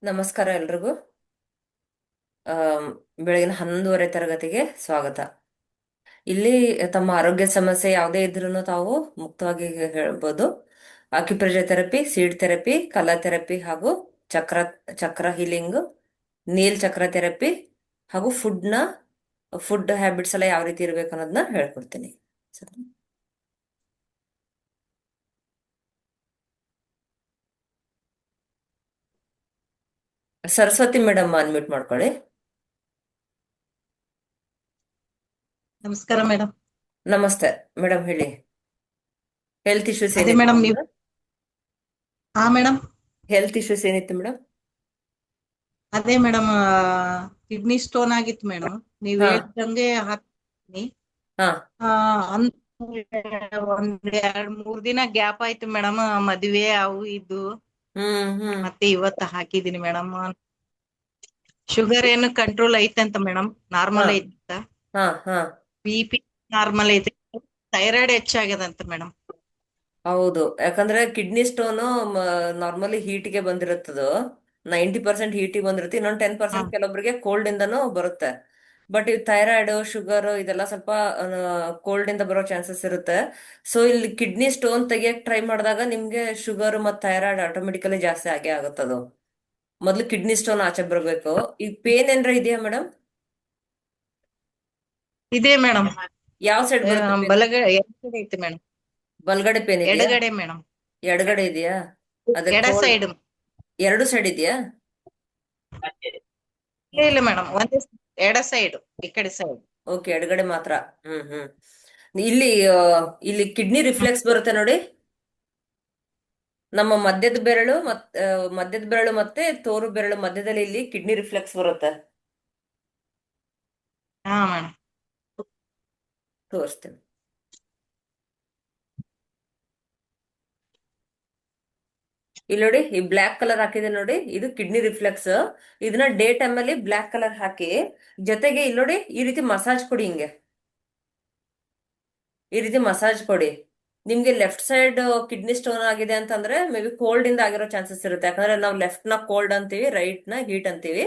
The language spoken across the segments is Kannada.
ನಮಸ್ಕಾರ ಎಲ್ರಿಗೂ. ಆಮ್, ಬೆಳಗಿನ 11:30 ತರಗತಿಗೆ ಸ್ವಾಗತ. ಇಲ್ಲಿ ತಮ್ಮ ಆರೋಗ್ಯ ಸಮಸ್ಯೆ ಯಾವುದೇ ಇದ್ರೂ ತಾವು ಮುಕ್ತವಾಗಿ ಹೇಳ್ಬೋದು. Acupressure therapy, seed therapy, colour therapy ಹಾಗೂ ಚಕ್ರ ಚಕ್ರ ಹೀಲಿಂಗ್, ನೀಲ್ ಚಕ್ರ ಥೆರಪಿ ಹಾಗೂ ಫುಡ್ ಹ್ಯಾಬಿಟ್ಸ್ ಎಲ್ಲ ಯಾವ ರೀತಿ ಇರ್ಬೇಕು ಅನ್ನೋದನ್ನ ಹೇಳ್ಕೊಡ್ತೀನಿ. ಸರಿ. ಸರಸ್ವತಿ ಮೇಡಮ್ ಅನ್ಮ್ಯೂಟ್ ಮಾಡ್ಕೊಳ್ಳಿ. ನಮಸ್ಕಾರ ಮೇಡಮ್. ನಮಸ್ತೆ ಮೇಡಮ್, ಹೇಳಿ. ಹೆಲ್ತ್ ಇಶ್ಯೂಸ್ ಅದೇ ಏನಿತ್ತು ಮೇಡಮ್ ನೀವು ಮೇಡಮ್? ಮೇಡಮ್ ಹೆಲ್ತ್ ಇಶ್ಯೂಸ್ ಏನಿತ್ತು ಮೇಡಮ್? ಅದೇ ಮೇಡಮ್ ಕಿಡ್ನಿ ಸ್ಟೋನ್ ಆಗಿತ್ತು ಮೇಡಮ್. ನೀವ್ ಹಾ ಹೇಳ್ದಂಗೆ ಹಾಕ್ತೀನಿ. ಹಾ ಆ, ಅಂದ್- ಒಂದ್ 2-3 ದಿನ ಗ್ಯಾಪ್ ಆಯ್ತು ಮೇಡಮ್. ಮದ್ವೆ ಅವು ಇದು ಹ್ಮ್. ಮತ್ತೆ ಇವತ್ತು ಹಾಕಿದೀನಿ ಮೇಡಮ್. ಶುಗರ್ ಏನು ಕಂಟ್ರೋಲ್ ಐತಂತ ಮೇಡಮ್, ಹಾ ನಾರ್ಮಲ್ ಐತ. ಹಾ ಹಾ BP ನಾರ್ಮಲ್ ಐತೆ. ಥೈರಾಯ್ಡ್ ಹೆಚ್ಚಾಗ್ಯದಂತ ಮೇಡಮ್. ಹೌದು, ಯಾಕಂದ್ರೆ ಕಿಡ್ನಿ ಸ್ಟೋನು ನಾರ್ಮಲಿ ಹೀಟ್ಗೆ ಬಂದಿರುತ್ತದು. 90% ಹೀಟಿಗೆ ಬಂದಿರುತ್ತೆ, ಇನ್ನೊಂದು 10% ಕೆಲವೊಬ್ಬರಿಗೆ ಕೋಲ್ಡ್ ಇಂದನೂ ಬರುತ್ತೆ. ಬಟ್ ಈ ಥೈರಾಯ್ಡ್, ಶುಗರ್ ಇದೆಲ್ಲ ಸ್ವಲ್ಪ ಕೋಲ್ಡ್ ಇಂದ ಬರೋ ಚಾನ್ಸಸ್ ಇರುತ್ತೆ. ಸೊ ಇಲ್ಲಿ ಕಿಡ್ನಿ ಸ್ಟೋನ್ ತೆಗಿಯಕ್ ಟ್ರೈ ಮಾಡಿದಾಗ ನಿಮ್ಗೆ ಶುಗರ್ ಮತ್ತು ಥೈರಾಯ್ಡ್ ಆಟೋಮೆಟಿಕಲಿ ಜಾಸ್ತಿ ಆಗೇ ಆಗುತ್ತದು. ಮೊದ್ಲು ಕಿಡ್ನಿ ಸ್ಟೋನ್ ಆಚೆ ಬರಬೇಕು. ಈಗ ಪೇನ್ ಏನ್ರ ಇದೆಯಾ ಮೇಡಮ್? ಇದೆ ಮೇಡಮ್. ಯಾವ ಸೈಡ್ ಬರುತ್ತೆ ಪೇನ್? ಬಲಗಡೆ ಎಡಗಡೆ ಐತೆ ಮೇಡಮ್. ಬಲ್ಗಡೆ ಪೇನ್ ಇದೆಯಾ? ಎಡಗಡೆ ಮೇಡಮ್. ಎಡಗಡೆ ಇದೆಯಾ? ಅದೇ ಎಡ ಕೋಲ್ಡ್ ಸೈಡ್. ಎರಡು ಸೈಡ್ ಇದೆಯಾ? ಇಲ್ಲ ಮೇಡಮ್, ಒಂದೇ ಎಡ ಸೈಡ್, ಈ ಕಡೆ ಸೈಡ್. ಓಕೆ, ಎಡಗಡೆ ಮಾತ್ರ. ಹ್ಮ್. ಇಲ್ಲಿ ಇಲ್ಲಿ ಕಿಡ್ನಿ ರಿಫ್ಲೆಕ್ಸ್ ಬರುತ್ತೆ ನೋಡಿ. ನಮ್ಮ ಮಧ್ಯದ ಬೆರಳು ಮತ್ತೆ ತೋರು ಬೆರಳು ಮಧ್ಯದಲ್ಲಿ ಇಲ್ಲಿ ಕಿಡ್ನಿ ರಿಫ್ಲೆಕ್ಸ್ ಬರುತ್ತೆ. ಹಾ ಮೇಡಮ್. ತೋರಿಸ್ತೇನೆ. ಇಲ್ಲಿ ನೋಡಿ, ಈ ಬ್ಲ್ಯಾಕ್ ಕಲರ್ ಹಾಕಿದೆ ನೋಡಿ, ಇದು ಕಿಡ್ನಿ ರಿಫ್ಲೆಕ್ಸ್. ಇದನ್ನ ಡೇ ಟೈಮ್ ಅಲ್ಲಿ ಬ್ಲ್ಯಾಕ್ ಕಲರ್ ಹಾಕಿ, ಜೊತೆಗೆ ಇಲ್ಲಿ ನೋಡಿ ಈ ರೀತಿ ಮಸಾಜ್ ಕೊಡಿ. ಹಿಂಗೆ ಈ ರೀತಿ ಮಸಾಜ್ ಕೊಡಿ. ನಿಮ್ಗೆ ಲೆಫ್ಟ್ ಸೈಡ್ ಕಿಡ್ನಿ ಸ್ಟೋನ್ ಆಗಿದೆ ಅಂತಂದ್ರೆ ಮೇ ಬಿ ಕೋಲ್ಡ್ ಇಂದ ಆಗಿರೋ ಚಾನ್ಸಸ್ ಇರುತ್ತೆ. ಯಾಕಂದ್ರೆ ನಾವು ಲೆಫ್ಟ್ ನ ಕೋಲ್ಡ್ ಅಂತೀವಿ, ರೈಟ್ ನ ಹೀಟ್ ಅಂತೀವಿ.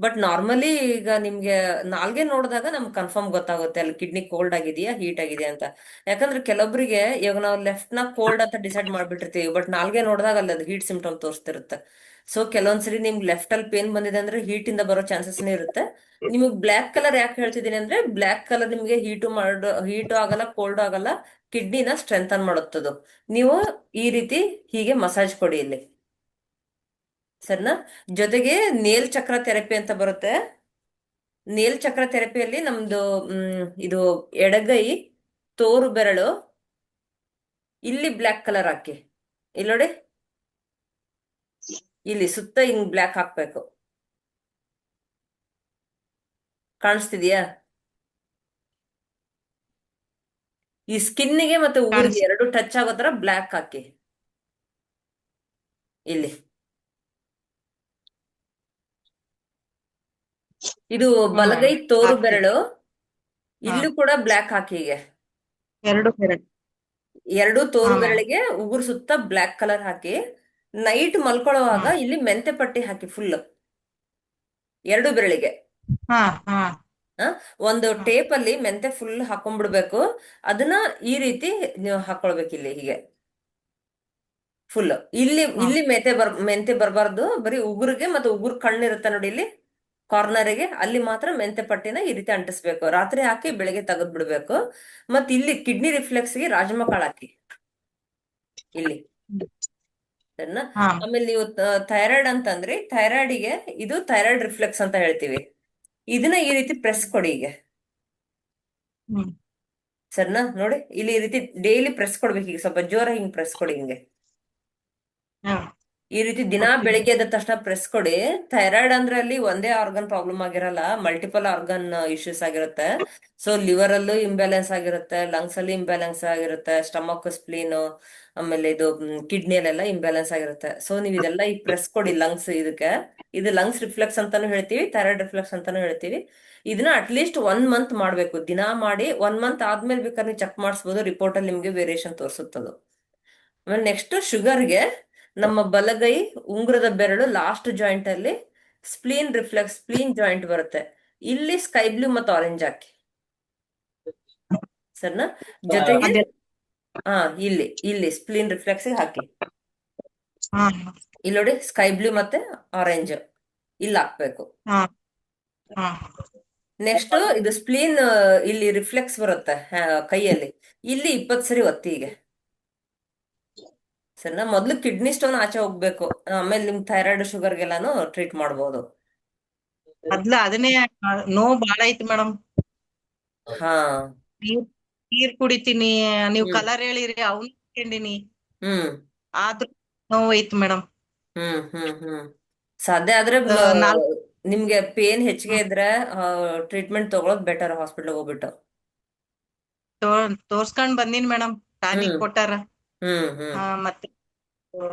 ಬಟ್ ನಾರ್ಮಲಿ ಈಗ ನಿಮ್ಗೆ ನಾಲ್ಗೆ ನೋಡಿದಾಗ ನಮ್ಗೆ ಕನ್ಫರ್ಮ್ ಗೊತ್ತಾಗುತ್ತೆ ಅಲ್ಲಿ ಕಿಡ್ನಿ ಕೋಲ್ಡ್ ಆಗಿದೆಯಾ ಹೀಟ್ ಆಗಿದೆಯಾ ಅಂತ. ಯಾಕಂದ್ರೆ ಕೆಲವೊಬ್ಬರಿಗೆ ಇವಾಗ ನಾವು ಲೆಫ್ಟ್ ನ ಕೋಲ್ಡ್ ಅಂತ ಡಿಸೈಡ್ ಮಾಡ್ಬಿಟ್ಟಿರ್ತೀವಿ, ಬಟ್ ನಾಲ್ಗೆ ನೋಡಿದಾಗ ಅಲ್ಲಿ ಅದು ಹೀಟ್ ಸಿಂಪ್ಟಮ್ ತೋರಿಸ್ತಿರುತ್ತೆ. ಸೊ ಕೆಲವೊಂದ್ಸರಿ ನಿಮ್ಗೆ ಲೆಫ್ಟ್ ಅಲ್ಲಿ ಪೇನ್ ಬಂದಿದೆ ಅಂದ್ರೆ ಹೀಟ್ ಇಂದ ಬರೋ ಚಾನ್ಸಸ್ನೇ ಇರುತ್ತೆ. ನಿಮಗೆ ಬ್ಲ್ಯಾಕ್ ಕಲರ್ ಯಾಕೆ ಹೇಳ್ತಿದ್ದೀನಿ ಅಂದ್ರೆ, ಬ್ಲ್ಯಾಕ್ ಕಲರ್ ನಿಮ್ಗೆ ಹೀಟು ಆಗಲ್ಲ, ಕೋಲ್ಡ್ ಆಗಲ್ಲ, ಕಿಡ್ನಿನ ಸ್ಟ್ರೆಂಥನ್ ಮಾಡುತ್ತದು. ನೀವು ಈ ರೀತಿ ಹೀಗೆ ಮಸಾಜ್ ಕೊಡಿ ಇಲ್ಲಿ, ಸರಿನಾ? ಜೊತೆಗೆ ನೇಲ್ ಚಕ್ರ ಥೆರಪಿ ಅಂತ ಬರುತ್ತೆ. ನೇಲ್ ಚಕ್ರ ಥೆರಪಿಯಲ್ಲಿ ನಮ್ದು ಇದು ಎಡಗೈ ತೋರು ಬೆರಳು ಇಲ್ಲಿ ಬ್ಲ್ಯಾಕ್ ಕಲರ್ ಹಾಕಿ. ಇಲ್ಲಿ ನೋಡಿ, ಇಲ್ಲಿ ಸುತ್ತ ಹಿಂಗ್ ಬ್ಲ್ಯಾಕ್ ಹಾಕ್ಬೇಕು. ಕಾಣಿಸ್ತಿದ್ಯಾ? ಈ ಸ್ಕಿನ್ನಿಗೆ ಮತ್ತೆ ಉಗುರಿಗೆ ಕಾಣಿಸ್ ಎರಡು ಟಚ್ ಆಗೋ ತರ ಬ್ಲ್ಯಾಕ್ ಹಾಕಿ ಇಲ್ಲಿ. ಇದು ಬಲಗೈ ಮೇಡಮ್ ತೋರು ಹಾಕ್ತೀನಿ. ಬೆರಳು, ಹಾ, ಇಲ್ಲೂ ಕೂಡ ಬ್ಲ್ಯಾಕ್ ಹಾಕಿ ಹೀಗೆ. ಎರಡು ಎರಡು. ಎರಡು ಹಾ ತೋರು ಮೇಡಮ್. ಬೆರಳಿಗೆ ಉಗುರು ಸುತ್ತ ಬ್ಲ್ಯಾಕ್ ಕಲರ್ ಹಾಕಿ, ನೈಟ್ ಮಲ್ಕೊಳ್ಳುವಾಗ ಹ್ಮ್. ಇಲ್ಲಿ ಮೆಂತೆ ಪಟ್ಟಿ ಹಾಕಿ ಫುಲ್ ಎರಡು ಬೆರಳಿಗೆ. ಹಾ ಹಾ ಆ, ಒಂದು ಹಾ ಟೇಪ್ ಅಲ್ಲಿ ಮೆಂತೆ ಫುಲ್ ಹಾಕೊಂಡ್ಬಿಡ್ಬೇಕು. ಅದನ್ನ ಈ ರೀತಿ ನೀವು ಹಾಕೊಳ್ಬೇಕು ಇಲ್ಲಿ ಹೀಗೆ ಫುಲ್. ಇಲ್ಲಿ ಹಾ ಇಲ್ಲಿ ಮೆಂತೆ ಬರಬಾರ್ದು, ಬರೀ ಉಗುರಿಗೆ ಮತ್ತೆ ಉಗುರು ಕಣ್ಣಿರುತ್ತೆ ನೋಡಿ ಇಲ್ಲಿ ಕಾರ್ನರಿಗೆ, ಅಲ್ಲಿ ಮಾತ್ರ ಮೆಂತೆ ಪಟ್ಟಿನ ಈ ರೀತಿ ಅಂಟಿಸ್ಬೇಕು. ರಾತ್ರಿ ಹಾಕಿ ಬೆಳಿಗ್ಗೆ ತೆಗೆದ್ ಬಿಡ್ಬೇಕು. ಮತ್ತೆ ಇಲ್ಲಿ ಕಿಡ್ನಿ ರಿಫ್ಲೆಕ್ಸ್ಗೆ ರಾಜಮಾ ಕಾಳು ಹಾಕಿ ಇಲ್ಲಿ, ಸರಿನಾ? ಹಾ. ಆಮೇಲೆ ನೀವು ಥೈರಾಯ್ಡ್ ಅಂತಂದ್ರಿ, ಥೈರಾಯ್ಡಿಗೆ ಇದು ಥೈರಾಯ್ಡ್ ರಿಫ್ಲೆಕ್ಸ್ ಅಂತ ಹೇಳ್ತೀವಿ. ಇದನ್ನ ಈ ರೀತಿ ಪ್ರೆಸ್ ಕೊಡಿ ಹೀಗೆ, ಹ್ಮ್. ಸರಿನಾ? ನೋಡಿ ಇಲ್ಲಿ ಈ ರೀತಿ ಡೈಲಿ ಪ್ರೆಸ್ ಕೊಡ್ಬೇಕು. ಈಗ ಸ್ವಲ್ಪ ಜೋರ ಹಿಂಗ್ ಪ್ರೆಸ್ ಕೊಡಿ ಹಿಂಗೆ, ಹಾ, ಈ ರೀತಿ ದಿನಾ ಕೊಡ್ತೀನಿ. ಬೆಳಿಗ್ಗೆ ಎದ್ದ ತಕ್ಷಣ ಪ್ರೆಸ್ ಕೊಡಿ. ಥೈರಾಯ್ಡ್ ಅಂದ್ರೆ ಅಲ್ಲಿ ಒಂದೇ ಆರ್ಗನ್ ಪ್ರಾಬ್ಲಮ್ ಆಗಿರಲ್ಲ, ಮಲ್ಟಿಪಲ್ ಆರ್ಗನ್ ಇಶ್ಯೂಸ್ ಆಗಿರುತ್ತೆ. ಸೊ ಲಿವರ್ ಅಲ್ಲೂ ಇಂಬ್ಯಾಲೆನ್ಸ್ ಆಗಿರುತ್ತೆ, ಲಂಗ್ಸ್ ಅಲ್ಲಿ ಇಂಬ್ಯಾಲೆನ್ಸ್ ಆಗಿರುತ್ತೆ, ಸ್ಟಮಕ್, ಸ್ಪ್ಲೀನ್, ಆಮೇಲೆ ಇದು ಕಿಡ್ನಿಯಲ್ಲೆಲ್ಲ ಇಂಬ್ಯಾಲೆನ್ಸ್ ಆಗಿರುತ್ತೆ. ಸೊ ನೀವು ಇದೆಲ್ಲ ಈ ಪ್ರೆಸ್ ಕೊಡಿ ಲಂಗ್ಸ್. ಇದಕ್ಕೆ ಇದು ಲಂಗ್ಸ್ ರಿಫ್ಲೆಕ್ಸ್ ಅಂತಾನು ಹೇಳ್ತೀವಿ, ಥೈರಾಯ್ಡ್ ರಿಫ್ಲೆಕ್ಸ್ ಅಂತಾನು ಹೇಳ್ತೀವಿ. ಇದನ್ನ ಅಟ್ಲೀಸ್ಟ್ 1 ಮಂತ್ ಮಾಡ್ಬೇಕು. ದಿನಾ ಮಾಡಿ 1 ಮಂತ್ ಆದ್ಮೇಲೆ ಬೇಕಾದ್ರೆ ನೀವು ಚೆಕ್ ಮಾಡಿಸ್ಬೋದು, ರಿಪೋರ್ಟ್ ಅಲ್ಲಿ ನಿಮ್ಗೆ ವೇರಿಯೇಷನ್ ತೋರಿಸುತ್ತದು. ಆಮೇಲೆ ನೆಕ್ಸ್ಟ್ ಶುಗರ್ಗೆ ನಮ್ಮ ಬಲಗೈ ಉಂಗುರದ ಬೆರಳು ಲಾಸ್ಟ್ ಜಾಯಿಂಟ್ ಅಲ್ಲಿ ಸ್ಪ್ಲೀನ್ ಜಾಯಿಂಟ್ ಬರುತ್ತೆ. ಇಲ್ಲಿ ಸ್ಕೈ ಬ್ಲೂ ಮತ್ತು ಆರೆಂಜ್ ಹಾಕಿ ಸರ್ನ. ಜೊತೆಗೆ ಅದೆಲ್ಲ ಹಾ, ಇಲ್ಲಿ ಸ್ಪ್ಲೀನ್ ರಿಫ್ಲೆಕ್ಸ್ ಹಾಕಿ. ಹಾ ಇಲ್ಲಿ ನೋಡಿ, ಸ್ಕೈ ಬ್ಲೂ ಮತ್ತೆ ಆರೆಂಜ್ ಇಲ್ಲಿ ಹಾಕ್ಬೇಕು. ಹಾ ಹಾ ನೆಕ್ಸ್ಟ್ ಇದು ಸ್ಪ್ಲೀನ್ ಇಲ್ಲಿ ರಿಫ್ಲೆಕ್ಸ್ ಬರುತ್ತೆ ಕೈಯಲ್ಲಿ. ಇಲ್ಲಿ 20 ಸರಿ ಒತ್ತಿ ಹೀಗೆ. ಸರಿನಾ? ಮೊದ್ಲು ಕಿಡ್ನಿ ಸ್ಟೋನ್ ಆಚೆ ಹೋಗ್ಬೇಕು, ಆಮೇಲೆ ನಿಮ್ ಥೈರಾಯ್ಡ್ ಶುಗರ್ಗೆಲ್ಲಾನು ಟ್ರೀಟ್ ಮಾಡ್ಬೋದು. ಅದನ್ನೇ ನೋವು ಬಾಳ ಐತಿ ಮೇಡಮ್. ಹಾ. ನೀರ್ ನೀರ್ ಕುಡಿತೀನಿ, ನೀವ್ ಹ್ಮ್ ಕಲರ್ ಹೇಳಿರಿ ಅವ್ನು ಹಾಕೊಂಡಿನಿ, ಹ್ಮ್ ಆದ್ರೂ ನೋವು ಐತಿ ಮೇಡಮ್. ಹ್ಮ್ ಸಾಧ್ಯ ಆದ್ರೆ ನಾಲ್ಕು ನಿಮ್ಗೆ ಪೇನ್ ಹೆಚ್ಚಿಗೆ ಇದ್ರೆ ಟ್ರೀಟ್ಮೆಂಟ್ ತಗೊಳೋದ್ ಬೆಟರ್, ಹಾಸ್ಪಿಟಲ್ ಹೋಗ್ಬಿಟ್ಟು. ತೋರ್ಸ್ಕೊಂಡ್ ಬಂದಿನಿ ಮೇಡಮ್, ಟಾನಿಕ್ ಹ್ಮ್ ಕೊಟ್ಟಾರ. ಹ್ಮ್ ಮತ್ತೆ ಆ,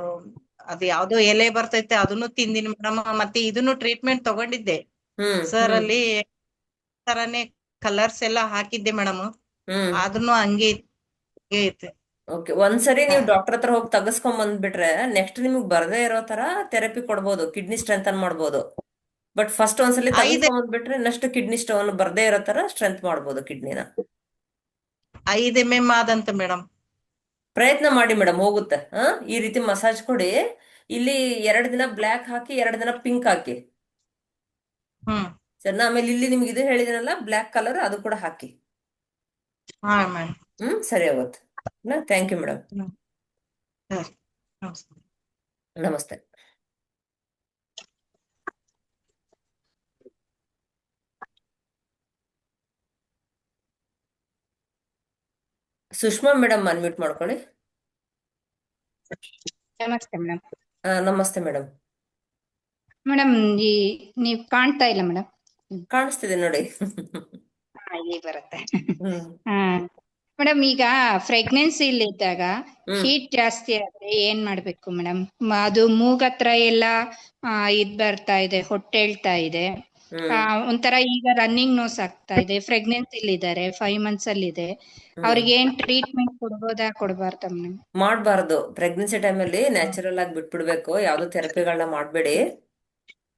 ಅದ್ ಯಾವ್ದೋ ಎಲೆ ಬರ್ತೈತೆ ಅದನ್ನು ತಿಂದಿನಿ ಮೇಡಮ್. ಮತ್ತೆ ಇದನ್ನು ಟ್ರೀಟ್ಮೆಂಟ್ ತಗೊಂಡಿದ್ದೆ ಹ್ಮ್ ಸರ್ ಹ್ಮ್ ಅಲ್ಲಿ. ತರಾನೇ ಕಲರ್ಸ್ ಎಲ್ಲಾ ಹಾಕಿದ್ದೆ ಮೇಡಮ್, ಹ್ಮ್ ಆದ್ರೂ ಹಂಗೆ ಐತೆ. ಓಕೆ, ಒಂದ್ಸರಿ ನೀವು ಡಾಕ್ಟರ್ ಹತ್ರ ಹೋಗಿ ತೆಗಸ್ಕೊಂಡ್ ಬಂದ್ಬಿಟ್ರೆ ನೆಕ್ಸ್ಟ್ ನಿಮ್ಗೆ ಬರದೇ ಇರೋ ತರ ಥೆರಪಿ ಕೊಡ್ಬೋದು, ಕಿಡ್ನಿ ಸ್ಟ್ರೆಂಥನ್ ಮಾಡ್ಬೋದು. ಬಟ್ ಫಸ್ಟ್ ಒಂದ್ಸಲಿ ಐದ್ ತೆಗಸ್ಕೊಂಡ್ ಬಂದ್ಬಿಟ್ರೆ ನೆಕ್ಸ್ಟ್ ಕಿಡ್ನಿ ಸ್ಟೋನ್ ಬರ್ದೇ ಇರೋ ತರ ಸ್ಟ್ರೆಂತ್ ಮಾಡ್ಬೋದು ಕಿಡ್ನಿನ. 5 mm ಆದಂತ ಮೇಡಮ್. ಪ್ರಯತ್ನ ಮಾಡಿ ಮೇಡಮ್, ಹೋಗುತ್ತೆ. ಈ ರೀತಿ ಮಸಾಜ್ ಕೊಡಿ. ಇಲ್ಲಿ 2 ದಿನ ಬ್ಲ್ಯಾಕ್ ಹಾಕಿ 2 ದಿನ ಪಿಂಕ್ ಹಾಕಿ. ಹ್ಮ್ ಸರಿನಾ? ಆಮೇಲೆ ಇಲ್ಲಿ ನಿಮ್ಗೆ ಇದು ಹೇಳಿದಿನಲ್ಲ ಬ್ಲ್ಯಾಕ್ ಕಲರ್, ಅದು ಕೂಡ ಹಾಕಿ. ಹಾ ಮೇಡಮ್. ಸರಿ ಹೋಗುತ್ತೆ. Thank you madam. ಸರಿ, ನಮಸ್ಕಾರ. ನಮಸ್ತೆ. ಸುಷ್ಮಾ ಮೇಡಮ್ ಅನ್ಮ್ಯೂಟ್ ಮಾಡ್ಕೊಳ್ಳಿ. ನಮಸ್ತೆ ಮೇಡಮ್. ನಮಸ್ತೆ ಮೇಡಮ್. ಮೇಡಮ್, ಈ ನೀವ್ ಕಾಣ್ತಾ ಇಲ್ಲ ಮೇಡಮ್. ಕಾಣಿಸ್ತಿದೆ ನೋಡಿ. ಇಲ್ಲಿ ಬರುತ್ತೆ. ಹ್ಮ್ ಹಾ ಮೇಡಮ್, ಈಗ ಪ್ರೆಗ್ನೆನ್ಸಿಲಿ ಇದ್ದಾಗ ಹ್ಮ್ ಹೀಟ್ ಜಾಸ್ತಿ ಆದ್ರೆ ಏನ್ ಮಾಡ್ಬೇಕು ಮೇಡಮ್? ಅದು ಮೂಗತ್ರ ಎಲ್ಲ ಇದ್ ಬರ್ತಾ ಇದೆ, ಹೊಟ್ಟೆ ಎಳ್ತಾ ಇದೆ. ಹ್ಮ್ ಒಂಥರ ಈಗ ರನ್ನಿಂಗ್ ನೋಸ್ ಆಗ್ತಾ ಇದೆ. ಪ್ರೆಗ್ನೆನ್ಸಿಲಿ ಇದ್ದಾರೆ, 5 months ಅಲ್ಲಿ ಇದೆ. ಹ್ಮ್ ಅವ್ರಿಗೆ ಏನ್ ಟ್ರೀಟ್ಮೆಂಟ್ ಕೊಡ್ಬೋದಾ ಕೊಡ್ಬಾರ್ದಾ ಮೇಡಮ್? ಮಾಡ್ಬಾರ್ದು. ಪ್ರೆಗ್ನೆನ್ಸಿ ಟೈಮಲ್ಲಿ ನ್ಯಾಚುರಲ್ ಆಗಿ ಬಿಟ್ಬಿಡ್ಬೇಕು, ಯಾವ್ದು ಥೆರಪಿಗಳನ್ನ ಮಾಡ್ಬೇಡಿ.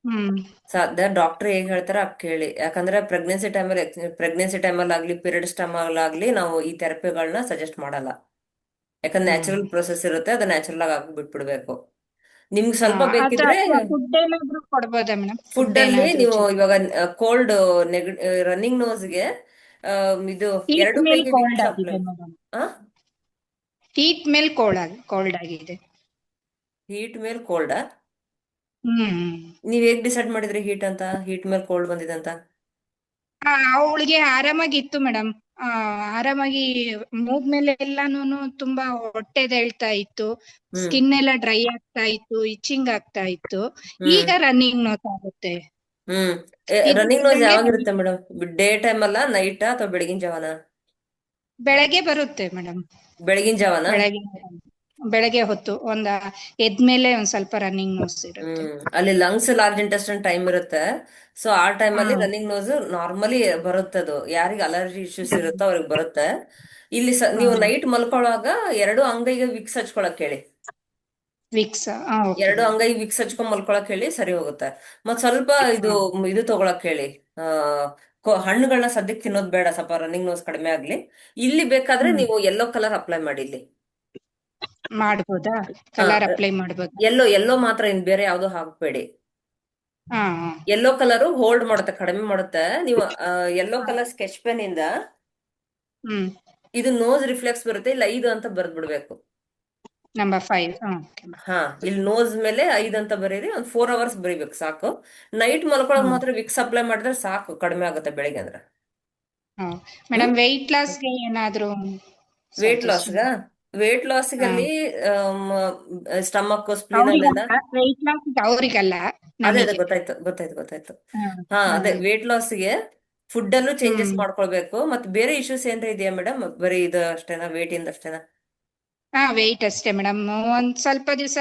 ಹ್ಮ್ ಸಾಧ್ಯ ಡಾಕ್ಟರ್ ಹೇಗ್ ಹೇಳ್ತಾರ ಅದ್ ಕೇಳಿ. ಯಾಕಂದ್ರೆ ಪ್ರೆಗ್ನೆನ್ಸಿ ಟೈಮಲ್ಲಿ ಆಗ್ಲಿ ಪೀರಿಯಡ್ಸ್ ಟೈಮಲ್ಲಿ ಆಗ್ಲಿ ನಾವು ಈ ಥೆರಪಿಗಳನ್ನ ಸಜೆಸ್ಟ್ ಮಾಡಲ್ಲ. ಯಾಕಂದ್ರೆ ಹ್ಮ್ ನ್ಯಾಚುರಲ್ ಪ್ರೊಸೆಸ್ ಇರುತ್ತೆ, ಅದು ನ್ಯಾಚುರಲ್ ಆಗಿ ಬಿಟ್ಬಿಡ್ಬೇಕು. ನಿಮ್ಗೆ ಸ್ವಲ್ಪ ಬೇಕಿದ್ರೆ ಅಥವಾ ಫುಡ್ ಏನಾದ್ರು ಕೊಡ್ಬೋದಾ ಮೇಡಮ್? ಫುಡ್ ಫುಡ್ ಅಲ್ಲಿ ಏನಾದ್ರು ನೀವು ಇವಾಗ ಕೋಲ್ಡ್ ರನ್ನಿಂಗ್ ನೋಸ್ಗೆ ಇದು ಹೀಟ್ 2 ಮೇಲ್ ಕೈಗೆ ಕೋಲ್ಡ್ ವಿಕ್ಸ್ ಅಪ್ಲೈ. ಆಗಿದೆ ಮೇಡಮ್. ಹೀಟ್ ಮೇಲ್ ಕೋಲ್ಡ್ ಆಗಿದೆ. ಹೀಟ್ ಮೇಲೆ ಕೋಲ್ಡಾ? ಹ್ಮ್ ನೀವ್ ಹೇಗ್ ಡಿಸೈಡ್ ಮಾಡಿದ್ರಿ ಹೀಟ್ ಮೇಲೆ ಕೋಲ್ಡ್ ಬಂದಿದೆ ಅಂತ? ಅವಳಿಗೆ ಆರಾಮಾಗಿತ್ತು ಮೇಡಮ್. ಆರಾಮಾಗಿ ಮೂಗ್ ಮೇಲೆ ಎಲ್ಲಾನು ತುಂಬಾ ಹೊಟ್ಟೆದೇಳ್ತಾ ಇತ್ತು, ಹ್ಮ್ ಸ್ಕಿನ್ ಎಲ್ಲ ಡ್ರೈ ಆಗ್ತಾ ಇತ್ತು, ಇಚ್ಚಿಂಗ್ ಆಗ್ತಾ ಇತ್ತು. ಹ್ಮ್ ಈಗ ರನ್ನಿಂಗ್ ನೋಸ್ ಆಗುತ್ತೆ. ಹ್ಮ್ ರನ್ನಿಂಗ್ ನೋಸ್ ಇದ್ದಕ್ಕಿದ್ದಂಗೆ ಯಾವಾಗಿರುತ್ತೆ ಮೇಡಮ್? ಡೇ ಟೈಮ್ ಅಲ್ಲ, ನೈಟಾ ಅಥವಾ ಬೆಳಗಿನ ಜಾವನ? ಬೆಳಗ್ಗೆ ಬರುತ್ತೆ ಮೇಡಮ್. ಬೆಳಗಿನ ಜಾವನ? ಬೆಳಗ್ಗೆ ಬೆಳಗ್ಗೆ ಹೊತ್ತು ಎದ್ಮೇಲೆ ಒಂದ್ ಸ್ವಲ್ಪ ರನ್ನಿಂಗ್ ನೋಸ್ ಇರುತ್ತೆ. ಅಲ್ಲಿ ಲಂಗ್ಸ್ ಲಾರ್ಜ್ ಇಂಟೆಸ್ಟೈನ್ ಟೈಮ್ ಇರುತ್ತೆ. ಸೊ ಆ ಹಾ ಟೈಮಲ್ಲಿ ರನ್ನಿಂಗ್ ನೋಸ್ ನಾರ್ಮಲಿ ಬರುತ್ತೆ. ಅದು ಯಾರಿಗೆ ಅಲರ್ಜಿ ಇಶ್ಯೂಸ್ ಇರುತ್ತೋ ಅವ್ರಿಗೆ ಬರುತ್ತೆ. ಇಲ್ಲಿ ಹಾ ನೀವು ನೈಟ್ ಮಲ್ಕೊಳ್ಳುವಾಗ 2 ಅಂಗೈಗೆ ವಿಕ್ಸ್ ಹಚ್ಕೊಳಕ್ ಹೇಳಿ. ವಿಕ್ಸ್. ಓಕೆ 2 ಅಂಗೈ ವಿಕ್ಸ್ ಹಚ್ಕೊಂಡ್ ಮಲ್ಕೊಳಕ್ ಹೇಳಿ, ಸರಿ ಹೋಗುತ್ತೆ. ಮತ್ ಸ್ವಲ್ಪ ಇದು ತಗೊಳಕ್ ಹೇಳಿ. ಹಣ್ಣುಗಳನ್ನ ಸದ್ಯಕ್ಕೆ ತಿನ್ನೋದ್ ಬೇಡ, ಸ್ವಲ್ಪ ರನ್ನಿಂಗ್ ನೋಸ್ ಕಡಿಮೆ ಆಗ್ಲಿ. ಇಲ್ಲಿ ಬೇಕಾದ್ರೆ ಹ್ಮ್ ನೀವು ಯೆಲ್ಲೋ ಕಲರ್ ಅಪ್ಲೈ ಮಾಡಿ ಇಲ್ಲಿ. ಮಾಡ್ಬೋದಾ? ಹಾ, ಕಲರ್ ಅಪ್ಲೈ ಮಾಡ್ಬೋದಾ? ಯೆಲ್ಲೋ ಮಾತ್ರ, ಇನ್ ಬೇರೆ ಯಾವ್ದು ಹಾಕ್ಬೇಡಿ. ಹಾ ಯೆಲ್ಲೋ ಕಲರ್ ಹೋಲ್ಡ್ ಮಾಡುತ್ತೆ, ಕಡಿಮೆ ಮಾಡುತ್ತೆ. ನೀವು ಯೆಲ್ಲೋ ಹಾ. ಕಲರ್ ಸ್ಕೆಚ್ ಪೆನ್ ಇಂದ ಹ್ಮ್ ಇದು ನೋಸ್ ರಿಫ್ಲೆಕ್ಸ್ ಬರುತ್ತೆ, ಇಲ್ಲ 5 ಅಂತ ಬರ್ದ್ ಬಿಡ್ಬೇಕು. ನಂಬರ್ 5. ಓಕೆ. ಹಾ, ಇಲ್ಲಿ ನೋಸ್ ಮೇಲೆ 5 ಅಂತ ಬರೀರಿ. ಒಂದ್ 4 hours ಬರೀಬೇಕು, ಸಾಕು. ನೈಟ್ ಮಲ್ಕೊಳಕ್ ಮಾತ್ರ ವಿಕ್ಸ್ ಅಪ್ಲೈ ಮಾಡಿದ್ರೆ ಸಾಕು, ಕಡಿಮೆ ಆಗುತ್ತೆ ಬೆಳಿಗ್ಗೆ ಅಂದ್ರೆ. ಹ್ಮ್ ಮೇಡಮ್, ವೆಯ್ಟ್ ಲಾಸ್ಗೆ ಏನಾದ್ರು ವೇಟ್ ಸಜೆಷನ್? ಲಾಸ್ಗ ವೇಟ್ ಲಾಸ್ಗಲ್ಲಿ ಸ್ಟಮಕ್ ಸ್ಪ್ಲೀನ್ ಅಲ್ಲೆಲ್ಲ. ಅವರಿಗಲ್ಲ, ವೆಯ್ಟ್ ಲಾಸ್ ಅವರಿಗಲ್ಲ, ಅದೇ ನಮಗೆ. ಗೊತ್ತಾಯ್ತು. ಹ್ಮ್ ಹಾ, ಅದೇ ಹ್ಮ್ ವೇಟ್ ಲಾಸ್ಗೆ ಫುಡ್ ಅಲ್ಲೂ ಚೇಂಜಸ್ ಹ್ಮ್ ಮಾಡ್ಕೊಳ್ಬೇಕು. ಮತ್ತೆ ಬೇರೆ ಇಶ್ಯೂಸ್ ಏನ್ರ ಇದೆಯಾ ಮೇಡಮ್? ಬರೀ ಇದು ಅಷ್ಟೇನಾ, ವೇಟ್ ಇಂದ ಅಷ್ಟೇನಾ? ವೆಯ್ಟ್ ಅಷ್ಟೇ ಮೇಡಮ್. ಒಂದ್ ಸ್ವಲ್ಪ ದಿವಸ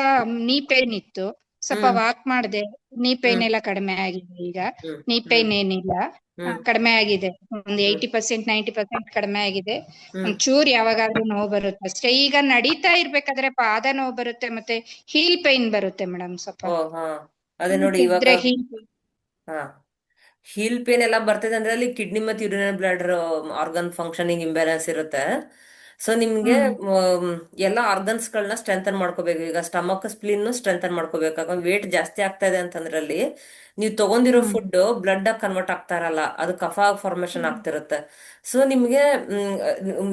ನೀ ಪೇನ್ ಇತ್ತು, ಸ್ವಲ್ಪ ಹ್ಮ್ ವಾಕ್ ಮಾಡಿದೆ, ನೀ ಪೈನ್ ಹ್ಮ್ ಎಲ್ಲ ಕಡಿಮೆ ಆಗಿದೆ ಈಗ. ಹ್ಮ್ ನೀ ಹ್ಮ್ ಪೈನ್ ಏನಿಲ್ಲ, ಹ್ಮ್ ಕಡಿಮೆ ಆಗಿದೆ. ಒಂದು ಹ್ಮ್ 80% 90% ಕಡಿಮೆ ಆಗಿದೆ. ಹ್ಮ್ ಒಂಚೂರು ಯಾವಾಗಾದ್ರೂ ನೋವು ಬರುತ್ತೆ ಅಷ್ಟೇ. ಈಗ ನಡೀತಾ ಇರ್ಬೇಕಾದ್ರೆ ಪಾದ ನೋವು ಬರುತ್ತೆ, ಮತ್ತೆ ಹೀಲ್ ಪೈನ್ ಬರುತ್ತೆ ಮೇಡಮ್ ಸ್ವಲ್ಪ. ಓ ಹಾ, ಅದೇ ನೋಡಿ ಇವಾಗ. ಇದ್ರೆ ಹೀಲ್ ಪೈನ್. ಹಾ, ಹೀಲ್ ಪೇನ್ ಎಲ್ಲ ಬರ್ತದೆ ಅಂದ್ರೆ ಅಲ್ಲಿ ಕಿಡ್ನಿ ಮತ್ತು urinary bladder organ functioning imbalance ಇರುತ್ತೆ. ಸೊ ನಿಮ್ಗೆ ಹ್ಮ್ ಮ್, ಎಲ್ಲ ಆರ್ಗನ್ಸ್ ಗಳನ್ನ ಸ್ಟ್ರೆಂಥನ್ ಮಾಡ್ಕೋಬೇಕು. ಈಗ ಸ್ಟಮಕ್ ಸ್ಪ್ಲಿನ್ ಸ್ಟ್ರೆಂಥನ್ ಮಾಡ್ಕೋಬೇಕು. ಯಾಕಂದ್ರೆ ವೇಟ್ ಜಾಸ್ತಿ ಆಗ್ತಾ ಇದೆ ಅಂತಂದ್ರಲ್ಲಿ ನೀವು ತಗೊಂಡಿರೋ ಹ್ಮ್ ಫುಡ್ ಬ್ಲಡ್ ಆಗಿ ಕನ್ವರ್ಟ್ ಆಗ್ತಾ ಇರಲ್ಲ, ಅದು ಕಫ ಫಾರ್ಮೇಶನ್ ಹ್ಮ್ ಆಗ್ತಿರುತ್ತೆ. ಸೊ ನಿಮ್ಗೆ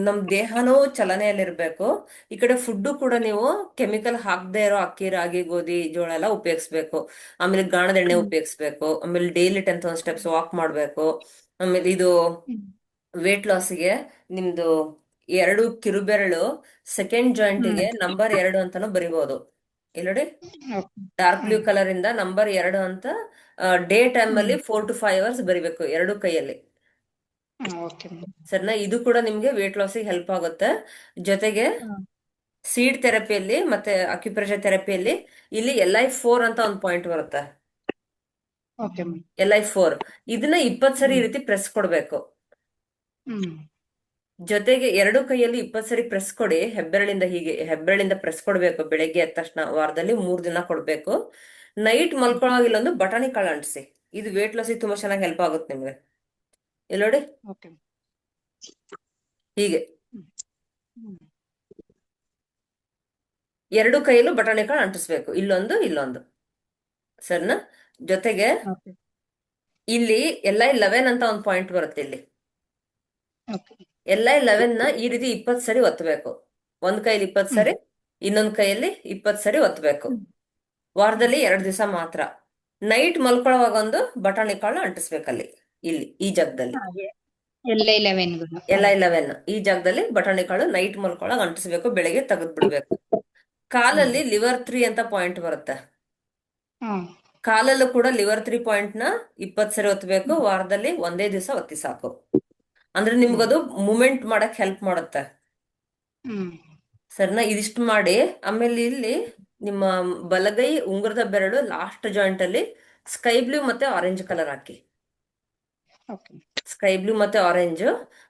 ನಮ್ ದೇಹನೂ ಚಲನೆಯಲ್ಲಿರ್ಬೇಕು, ಈ ಕಡೆ ಫುಡ್ ಕೂಡ ನೀವು ಕೆಮಿಕಲ್ ಹಾಕದೇ ಇರೋ ಅಕ್ಕಿ, ರಾಗಿ, ಗೋಧಿ, ಜೋಳ ಎಲ್ಲ ಉಪಯೋಗಿಸ್ಬೇಕು. ಆಮೇಲೆ ಗಾಣದ ಎಣ್ಣೆ ಹ್ಮ್ ಉಪಯೋಗಿಸ್ಬೇಕು. ಆಮೇಲೆ ಡೈಲಿ 10,000 ಸ್ಟೆಪ್ಸ್ ವಾಕ್ ಮಾಡ್ಬೇಕು. ಆಮೇಲೆ ಇದು ಹ್ಮ್ ವೇಟ್ ಲಾಸ್ಗೆ ನಿಮ್ದು ಎರಡು ಕಿರುಬೆರಳು ಸೆಕೆಂಡ್ ಹ್ಮ್ ಜಾಯಿಂಟ್ಗೆ ನಂಬರ್ 2 ಅಂತಾನು ಬರಿಬಹುದು. ಇಲ್ಲಿ ನೋಡಿ, ಓಕೆ. ಡಾರ್ಕ್ ಬ್ಲೂ ಹ್ಮ್ ಕಲರ್ ಇಂದ ನಂಬರ್ 2 ಅಂತ ಡೇ ಟೈಮ್ ಹ್ಮ್ ಅಲ್ಲಿ 4 to 5 hours ಬರಿಬೇಕು ಎರಡು ಕೈಯಲ್ಲಿ. Okay madam. ಸರಿನಾ? ಇದು ಕೂಡ ನಿಮ್ಗೆ ವೇಟ್ ಲಾಸಿಗೆ ಹೆಲ್ಪ್ ಆಗುತ್ತೆ. ಜೊತೆಗೆ ಸೀಡ್ ಥೆರಪಿಯಲ್ಲಿ ಮತ್ತೆ ಅಕ್ಯುಪ್ರೆಷರ್ ಥೆರಪಿಯಲ್ಲಿ ಇಲ್ಲಿ LI4 ಅಂತ ಒಂದು ಪಾಯಿಂಟ್ ಬರುತ್ತೆ. Okay madam. LI4 ಇದನ್ನ 20 ಸರಿ ಈ ಹ್ಮ್ ರೀತಿ ಪ್ರೆಸ್ ಕೊಡ್ಬೇಕು. ಹ್ಮ್ ಜೊತೆಗೆ ಎರಡು ಕೈಯಲ್ಲಿ 20 ಸರಿ ಪ್ರೆಸ್ ಕೊಡಿ. ಹೆಬ್ಬೆರಳಿಂದ ಹೀಗೆ ಹೆಬ್ಬೆರಳಿಂದ ಪ್ರೆಸ್ ಕೊಡ್ಬೇಕು. ಬೆಳಗ್ಗೆ ಎದ್ದ ತಕ್ಷಣ ವಾರದಲ್ಲಿ 3 ದಿನ ಕೊಡ್ಬೇಕು. ನೈಟ್ ಮಲ್ಕೊಳ್ಳೋವಾಗ ಇಲ್ಲೊಂದು ಬಟಾಣಿ ಕಾಳು ಅಂಟಿಸಿ. ಇದು ವೇಟ್ ಲಾಸಿಗೆ ತುಂಬಾ ಚೆನ್ನಾಗಿ ಹೆಲ್ಪ್ ಆಗುತ್ತೆ ನಿಮ್ಗೆ. ಇಲ್ಲಿ ನೋಡಿ, ಓಕೆ. ಹೀಗೆ ಹ್ಮ್ ಹ್ಮ್ ಎರಡು ಕೈಯಲ್ಲೂ ಬಟಾಣಿ ಕಾಳು ಅಂಟಿಸ್ಬೇಕು, ಇಲ್ಲೊಂದು ಇಲ್ಲೊಂದು. ಸರಿನಾ? ಜೊತೆಗೆ ಓಕೆ. ಇಲ್ಲಿ LI11 ಅಂತ ಒಂದು ಪಾಯಿಂಟ್ ಬರುತ್ತೆ. ಇಲ್ಲಿ ಓಕೆ. LI11ನ ಈ ರೀತಿ 20 ಸರಿ ಒತ್ತಬೇಕು. ಒಂದ್ ಕೈಯಲ್ಲಿ 20 ಹ್ಮ್ ಸರಿ, ಇನ್ನೊಂದ್ ಕೈಯಲ್ಲಿ 20 ಸರಿ ಒತ್ತಬೇಕು. ಹ್ಮ್ ಹ್ಮ್ ವಾರದಲ್ಲಿ 2 ದಿವಸ ಮಾತ್ರ. ನೈಟ್ ಮಲ್ಕೊಳ್ಳೋವಾಗ ಒಂದು ಬಟಾಣಿ ಕಾಳು ಅಂಟಿಸ್ಬೇಕಲ್ಲಿ, ಇಲ್ಲಿ ಈ ಜಾಗದಲ್ಲಿ. ಹಾಗೆ ಎಲ್ಲ 11 LI11 ಈ ಜಾಗದಲ್ಲಿ ಬಟಾಣಿ ಕಾಳು ನೈಟ್ ಮಲ್ಕೊಳ್ಳೋವಾಗ ಅಂಟಿಸ್ಬೇಕು, ಬೆಳಗ್ಗೆ ತೆಗೆದು ಬಿಡ್ಬೇಕು. ಕಾಲಲ್ಲಿ ಲಿವರ್ 3 ಅಂತ ಪಾಯಿಂಟ್ ಬರುತ್ತೆ. ಹ್ಮ್ ಕಾಲಲ್ಲೂ ಕೂಡ ಲಿವರ್ 3 ಪಾಯಿಂಟ್ ನ 20 ಸರಿ ಒತ್ತಬೇಕು. ವಾರದಲ್ಲಿ ಒಂದೇ ದಿವಸ ಒತ್ತಿ ಸಾಕು. ಅಂದ್ರೆ ಹ್ಮ್ ನಿಮ್ಗದು ಮೂಮೆಂಟ್ ಮಾಡಕ್ ಹೆಲ್ಪ್ ಮಾಡುತ್ತೆ. ಹ್ಮ್ ಸರಿನಾ? ಇದಿಷ್ಟು ಮಾಡಿ ಆಮೇಲೆ ಇಲ್ಲಿ ನಿಮ್ಮ ಬಲಗೈ ಉಂಗುರದ ಬೆರಳು ಲಾಸ್ಟ್ ಜಾಯಿಂಟ್ ಅಲ್ಲಿ ಸ್ಕೈ ಬ್ಲೂ ಮತ್ತೆ ಆರೆಂಜ್ ಕಲರ್ ಹಾಕಿ. ಓಕೆ. ಸ್ಕೈ ಬ್ಲೂ ಮತ್ತೆ ಆರೆಂಜ್.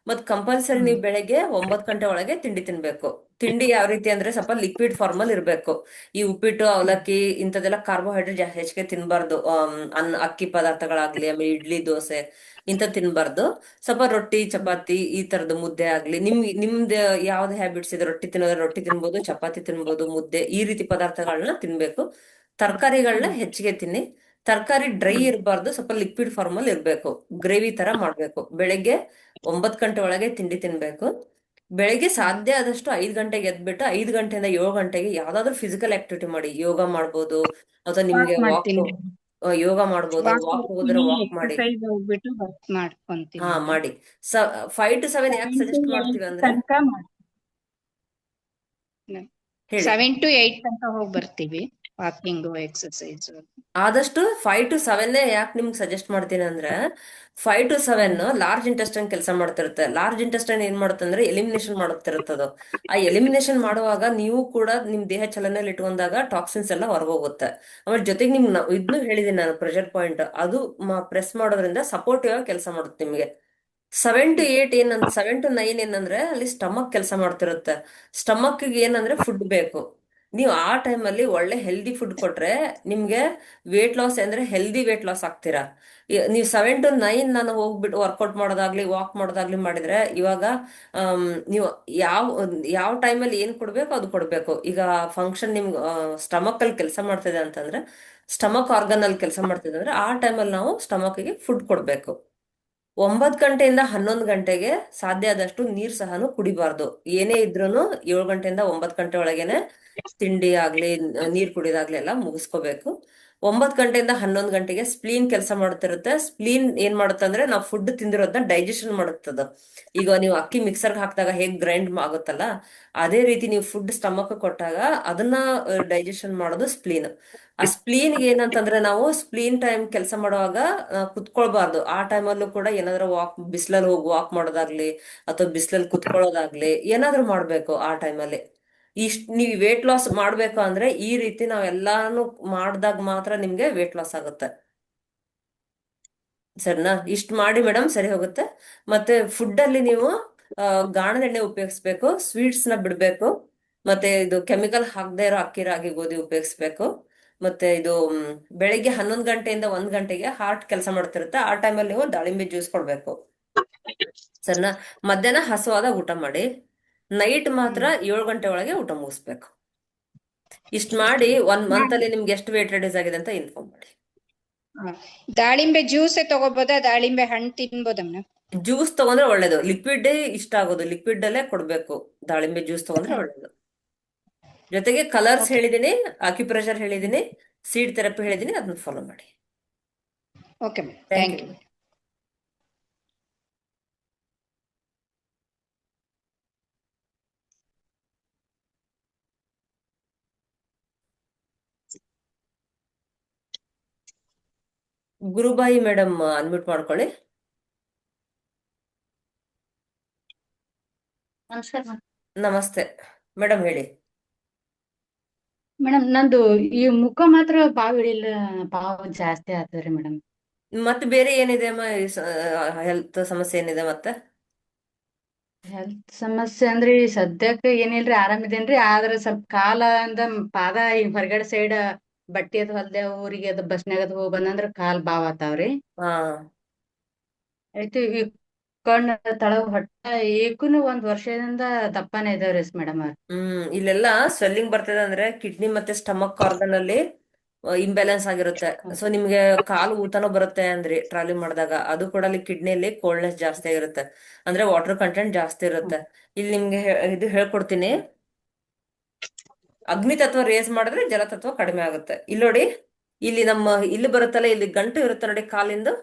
ಮತ್ ಕಂಪಲ್ಸರಿ ಹ್ಮ್ ನೀವು ಬೆಳಗ್ಗೆ 9 ಗಂಟೆ ಒಳಗೆ ತಿಂಡಿ ತಿನ್ಬೇಕು. ತಿಂಡಿ ಯಾವ ರೀತಿ ಅಂದ್ರೆ ಸ್ವಲ್ಪ ಲಿಕ್ವಿಡ್ ಫಾರ್ಮ್ ಅಲ್ಲಿ ಇರ್ಬೇಕು. ಈ ಉಪ್ಪಿಟ್ಟು, ಹ್ಮ್ ಅವಲಕ್ಕಿ ಇಂಥದೆಲ್ಲ ಕಾರ್ಬೋಹೈಡ್ರೇಟ್ ಹೆಚ್ಚಿಗೆ ತಿನ್ಬಾರ್ದು. ಅಕ್ಕಿ ಪದಾರ್ಥಗಳಾಗ್ಲಿ, ಆಮೇಲೆ ಇಡ್ಲಿ, ದೋಸೆ ಇಂಥ ತಿನ್ಬಾರ್ದು. ಸ್ವಲ್ಪ ರೊಟ್ಟಿ, ಹ್ಮ್ ಚಪಾತಿ, ಈ ತರದ ಮುದ್ದೆ ಆಗ್ಲಿ. ನಿಮ್ದು ಯಾವ್ದು ಹ್ಯಾಬಿಟ್ಸ್ ಇದೆ, ರೊಟ್ಟಿ ತಿನ್ನೋದ್ರೆ ರೊಟ್ಟಿ ತಿನ್ಬೋದು, ಚಪಾತಿ ತಿನ್ಬೋದು, ಮುದ್ದೆ ಈ ರೀತಿ ಪದಾರ್ಥಗಳನ್ನ ತಿನ್ಬೇಕು. ತರಕಾರಿಗಳನ್ನ ಹ್ಮ್ ಹೆಚ್ಚಿಗೆ ತಿನ್ನಿ. ತರಕಾರಿ ಡ್ರೈ ಹ್ಮ್ ಇರಬಾರ್ದು, ಸ್ವಲ್ಪ ಲಿಕ್ವಿಡ್ ಫಾರ್ಮ್ ಅಲ್ಲಿ ಇರ್ಬೇಕು. ಗ್ರೇವಿ ತರ ಮಾಡ್ಬೇಕು. ಬೆಳಗ್ಗೆ 9 ಗಂಟೆ ಒಳಗೆ ತಿಂಡಿ ತಿನ್ಬೇಕು. ಬೆಳಗ್ಗೆ ಹ್ಮ್ ಸಾಧ್ಯ ಆದಷ್ಟು 5 ಗಂಟೆಗೆ ಎದ್ಬಿಟ್ಟು 5 ಗಂಟೆಯಿಂದ 7 ಗಂಟೆಗೆ ಯಾವ್ದಾದ್ರು ಫಿಸಿಕಲ್ ಆಕ್ಟಿವಿಟಿ ಮಾಡಿ. ಯೋಗ ಮಾಡ್ಬೋದು, ಅಥವಾ ವಾಕ್ ನಿಮ್ಗೆ ವಾಕ್, ಮಾಡ್ತೀನಿ. ಯೋಗ ಮಾಡ್ಬೋದು. ವಾಕ್ ವಾಕ್ ಹೋಗೋದ್ರೆ ಹೋಗ್ತೀನಿ, ವಾಕ್ ಮಾಡಿ. ಎಕ್ಸರ್ಸೈಸ್ ಹೋಗ್ಬಿಟ್ಟು ವರ್ಕ್ ಹಾ, ಮಾಡ್ಕೊಂತೀನಿ ಮೇಡಮ್. ಮಾಡಿ. 5 to 7 ಯಾಕೆ 7 to ಸಜೆಸ್ಟ್ ಮಾಡ್ತೀವಿ 8 ಅಂದ್ರೆ, ತನಕ ಹೇಳಿ, 7 to 8 ತನಕ ಹೋಗಿ ಬರ್ತೀವಿ, ವಾಕಿಂಗ್ ಎಕ್ಸರ್ಸೈಸ್. ಆದಷ್ಟು 5 to 7 ಯಾಕೆ ನಿಮ್ಗೆ ಸಜೆಸ್ಟ್ ಮಾಡ್ತೀನಿ ಅಂದ್ರೆ, 5 to 7 ಹ್ಮ್ ಲಾರ್ಜ್ ಇಂಟೆಸ್ಟೈನ್ ಕೆಲಸ ಮಾಡ್ತಿರುತ್ತೆ. ಲಾರ್ಜ್ ಇಂಟೆಸ್ಟೈನ್ ಏನ್ ಮಾಡುತ್ತೆ ಅಂದ್ರೆ ಎಲಿಮಿನೇಷನ್ ಮಾಡುತ್ತಿರುತ್ತದು. ಆ ಎಲಿಮಿನೇಷನ್ ಮಾಡುವಾಗ ನೀವು ಕೂಡ ನಿಮ್ ದೇಹ ಚಲನೆಯಲ್ಲಿ ಇಟ್ಕೊಂಡಾಗ ಟಾಕ್ಸಿನ್ಸ್ ಎಲ್ಲ ಹೊರಗೋಗುತ್ತೆ. ಆಮೇಲೆ ಜೊತೆಗೆ ಇದನ್ನು ಹೇಳಿದೀನಿ ನಾನು, ಪ್ರೆಷರ್ ಪಾಯಿಂಟ್ ಅದು ಪ್ರೆಸ್ ಮಾಡೋದ್ರಿಂದ ಸಪೋರ್ಟಿವ್ ಆಗಿ ಕೆಲಸ ಮಾಡುತ್ತೆ ನಿಮ್ಗೆ. 7 to 9 ಏನಂದ್ರೆ ಅಲ್ಲಿ ಸ್ಟಮಕ್ ಕೆಲಸ ಮಾಡ್ತಿರುತ್ತೆ. ಸ್ಟಮಕ್ ಏನಂದ್ರೆ ಫುಡ್ ಬೇಕು. ನೀವು ಆ ಟೈಮಲ್ಲಿ ಒಳ್ಳೆ ಹೆಲ್ದಿ ಫುಡ್ ಕೊಟ್ರೆ ನಿಮ್ಗೆ ವೇಟ್ ಲಾಸ್ ಅಂದ್ರೆ ಹೆಲ್ದಿ ವೇಟ್ ಲಾಸ್ ಆಗ್ತೀರಾ. ನೀವು 7 to 9 ನಾನು ಹೋಗ್ಬಿಟ್ಟು ವರ್ಕೌಟ್ ಮಾಡೋದಾಗ್ಲಿ, ವಾಕ್ ಮಾಡೋದಾಗ್ಲಿ ಮಾಡಿದ್ರೆ, ಇವಾಗ ನೀವು ಯಾವ ಯಾವ ಟೈಮಲ್ಲಿ ಏನ್ ಕೊಡ್ಬೇಕು ಅದು ಕೊಡ್ಬೇಕು. ಈಗ ಫಂಕ್ಷನ್ ನಿಮ್ಗೆ ಸ್ಟಮಕ್ ಅಲ್ಲಿ ಕೆಲಸ ಮಾಡ್ತಿದೆ ಅಂತಂದ್ರೆ, ಸ್ಟಮಕ್ ಆರ್ಗನ್ ಅಲ್ಲಿ ಕೆಲಸ ಮಾಡ್ತಿದೆ ಅಂದ್ರೆ ಆ ಟೈಮಲ್ಲಿ ನಾವು ಸ್ಟಮಕ್ಗೆ ಫುಡ್ ಕೊಡ್ಬೇಕು. 9 ಗಂಟೆಯಿಂದ 11 ಗಂಟೆಗೆ ಸಾಧ್ಯ ಆದಷ್ಟು ನೀರ್ ಸಹನು ಕುಡಿಬಾರ್ದು. ಏನೇ ಇದ್ರೂನು 7 ಗಂಟೆಯಿಂದ 9 ಗಂಟೆ ಒಳಗೇನೆ ತಿಂಡಿ ಆಗ್ಲಿ, ನೀರ್ ಕುಡಿಯೋದಾಗ್ಲಿ ಎಲ್ಲ ಮುಗಿಸ್ಕೋಬೇಕು. 9 ಗಂಟೆಯಿಂದ 11 ಗಂಟೆಗೆ ಸ್ಪ್ಲೀನ್ ಕೆಲಸ ಮಾಡ್ತಿರುತ್ತೆ. ಸ್ಪ್ಲೀನ್ ಏನ್ ಮಾಡುತ್ತೆ ಅಂದ್ರೆ ನಾವು ಫುಡ್ ತಿಂದಿರೋದನ್ನ ಡೈಜೆಷನ್ ಮಾಡುತ್ತದ. ಈಗ ನೀವು ಅಕ್ಕಿ ಮಿಕ್ಸರ್ಗೆ ಹಾಕಿದಾಗ ಹೇಗ್ ಗ್ರೈಂಡ್ ಆಗುತ್ತಲ್ಲ, ಅದೇ ರೀತಿ ನೀವು ಫುಡ್ ಸ್ಟಮಕ್ ಕೊಟ್ಟಾಗ ಅದನ್ನ ಡೈಜೆಷನ್ ಮಾಡೋದು ಸ್ಪ್ಲೀನ್. ಆ ಸ್ಪ್ಲೀನ್ಗೆ ಏನಂತಂದ್ರೆ, ನಾವು ಸ್ಪ್ಲೀನ್ ಟೈಮ್ ಕೆಲಸ ಮಾಡುವಾಗ ಕುತ್ಕೊಳ್ಬಾರ್ದು. ಆ ಟೈಮಲ್ಲೂ ಕೂಡ ಏನಾದ್ರು ಬಿಸಿಲಲ್ಲಿ ಹೋಗಿ ವಾಕ್ ಮಾಡೋದಾಗ್ಲಿ, ಅಥವಾ ಬಿಸಿಲಲ್ಲಿ ಕುತ್ಕೊಳ್ಳೋದಾಗ್ಲಿ ಏನಾದ್ರೂ ಮಾಡ್ಬೇಕು ಆ ಟೈಮಲ್ಲಿ. ನೀವು ವೇಟ್ ಲಾಸ್ ಮಾಡ್ಬೇಕು ಅಂದ್ರೆ ಈ ರೀತಿ ನಾವೆಲ್ಲಾನು ಮಾಡ್ದಾಗ ಮಾತ್ರ ನಿಮ್ಗೆ ವೇಟ್ ಲಾಸ್ ಆಗುತ್ತೆ. ಸರಿನಾ? ಇಷ್ಟ ಮಾಡಿ ಮೇಡಮ್, ಸರಿ ಹೋಗುತ್ತೆ. ಮತ್ತೆ ಫುಡ್ ಅಲ್ಲಿ ನೀವು ಗಾಣದ ಎಣ್ಣೆ ಉಪಯೋಗಿಸ್ಬೇಕು, ಸ್ವೀಟ್ಸ್ ನ ಬಿಡ್ಬೇಕು, ಮತ್ತೆ ಇದು ಕೆಮಿಕಲ್ ಹಾಕದೇ ಇರೋ ಅಕ್ಕಿ ರಾಗಿ ಗೋಧಿ ಉಪಯೋಗಿಸ್ಬೇಕು. ಮತ್ತೆ ಇದು ಬೆಳಿಗ್ಗೆ 11 ಗಂಟೆಯಿಂದ 1 ಗಂಟೆಗೆ ಹಾರ್ಟ್ ಕೆಲಸ ಮಾಡ್ತಿರುತ್ತೆ, ಆ ಟೈಮಲ್ಲಿ ನೀವು ದಾಳಿಂಬೆ ಜ್ಯೂಸ್ ಕೊಡ್ಬೇಕು. ಸರಿನಾ? ಮಧ್ಯಾಹ್ನ ಹಸುವಾದ ಊಟ ಮಾಡಿ, ನೈಟ್ ಮಾತ್ರ 7 ಗಂಟೆ ಒಳಗೆ ಊಟ ಮುಗಿಸ್ಬೇಕು. ಇಷ್ಟ ಮಾಡಿ 1 ಮಂತ್ ಅಲ್ಲಿ ನಿಮ್ಗೆ ಎಷ್ಟು ವೇಟ್ ರೆಡ್ಯೂಸ್ ಆಗಿದೆ ಅಂತ ಇನ್ಫಾರ್ಮ್ ಮಾಡಿ. ದಾಳಿಂಬೆ ಜ್ಯೂಸೇ ತಗೋಬೋದಾ, ದಾಳಿಂಬೆ ಹಣ್ಣು ತಿನ್ಬೋದಾ ಮೇಡಮ್? ಜ್ಯೂಸ್ ತಗೊಂಡ್ರೆ ಒಳ್ಳೇದು, ಲಿಕ್ವಿಡ್ ಇಷ್ಟ ಆಗೋದು, ಲಿಕ್ವಿಡ್ ಅಲ್ಲೇ ಕೊಡ್ಬೇಕು. ದಾಳಿಂಬೆ ಜ್ಯೂಸ್ ತಗೊಂಡ್ರೆ ಒಳ್ಳೇದು. ಜೊತೆಗೆ ಕಲರ್ಸ್ ಓಕೆ ಹೇಳಿದೀನಿ, ಅಕ್ಯುಪ್ರೆಷರ್ ಹೇಳಿದೀನಿ, ಸೀಡ್ ಥೆರಪಿ ಹೇಳಿದೀನಿ, ಅದನ್ನ ಫಾಲೋ ಮಾಡಿ. Okay madam, thank thank you. You. Gurubai madam unmute ಮಾಡ್ಕೊಳ್ಳಿ. ನಮಸ್ಕಾರ ನಮಸ್ತೆ ಮೇಡಮ್, ಹೇಳಿ. ಮೇಡಮ್. ನಂದು ಈ ಮುಖ ಮಾತ್ರ ಬಾವ್ ಇಳಿಲ್ಲ, ಬಾವ್ ಜಾಸ್ತಿ ಆಗ್ತದ್ರಿ ಮೇಡಮ್. ಮತ್ತೆ ಬೇರೆ ಏನಿದೆ ಅಮ್ಮ? ಹೆಲ್ತ್ ಸಮಸ್ಯೆ ಏನಿದೆ ಮತ್ತೆ? ಹೆಲ್ತ್ ಸಮಸ್ಯೆ ಅಂದ್ರಿ ಸದ್ಯಕ್ಕೆ ಏನಿಲ್ರಿ, ಆರಾಮಿದೇನ್ರಿ. ಆದ್ರ ಸ್ವಲ್ಪ ಕಾಲ ಅಂದ ಪಾದ ಈ ಹೊರಗಡೆ ಸೈಡ್ ಬಟ್ಟೆ ಅದು ಹೊಲ್ದೆ ಊರಿಗೆ ಅದು ಬಸ್ನಾಗ ಅದು ಹೋಗಿ ಬಂದಂದ್ರ ಕಾಲ್ ಬಾವ್ ಆತಾವ್ರಿ. ಹಾ, ಆಯ್ತು ಈ ಕಣ್ಣ ತಳಗ್ ಹೊಟ್ಟ ಏಕೂನು 1 ವರ್ಷದಿಂದ ದಪ್ಪನೇ ಇದಾವ್ರಿ ಮೇಡಮ್ ಅವ್ರ. ಇಲ್ಲೆಲ್ಲ ಸ್ವೆಲ್ಲಿಂಗ್ ಬರ್ತದೆ ಅಂದ್ರೆ ಕಿಡ್ನಿ ಮತ್ತೆ ಸ್ಟಮಕ್ ಆರ್ಗನ್ ಅಲ್ಲಿ ಇಂಬ್ಯಾಲೆನ್ಸ್ ಆಗಿರುತ್ತೆ. ಸೊ ನಿಮ್ಗೆ ಕಾಲು ಊತನೂ ಬರುತ್ತೆ ಅಂದ್ರಿ ಟ್ರಾವೆಲಿಂಗ್ ಮಾಡಿದಾಗ, ಅದು ಕೂಡ ಅಲ್ಲಿ ಕಿಡ್ನಿಯಲ್ಲಿ ಕೋಲ್ಡ್ನೆಸ್ ಜಾಸ್ತಿ ಆಗಿರುತ್ತೆ, ಅಂದ್ರೆ ವಾಟರ್ ಕಂಟೆಂಟ್ ಜಾಸ್ತಿ ಇರುತ್ತೆ. ಇಲ್ಲಿ ನಿಮ್ಗೆ ಇದು ಹೇಳ್ಕೊಡ್ತೀನಿ. ಅಗ್ನಿ ತತ್ವ ರೇಸ್ ಮಾಡಿದ್ರೆ ಜಲತತ್ವ ಕಡಿಮೆ ಆಗುತ್ತೆ. ಇಲ್ಲಿ ನೋಡಿ, ಇಲ್ಲಿ ಇಲ್ಲಿ ಬರುತ್ತಲ್ಲ, ಇಲ್ಲಿ ಗಂಟು ಇರುತ್ತೆ ನೋಡಿ ಕಾಲಿಂದು,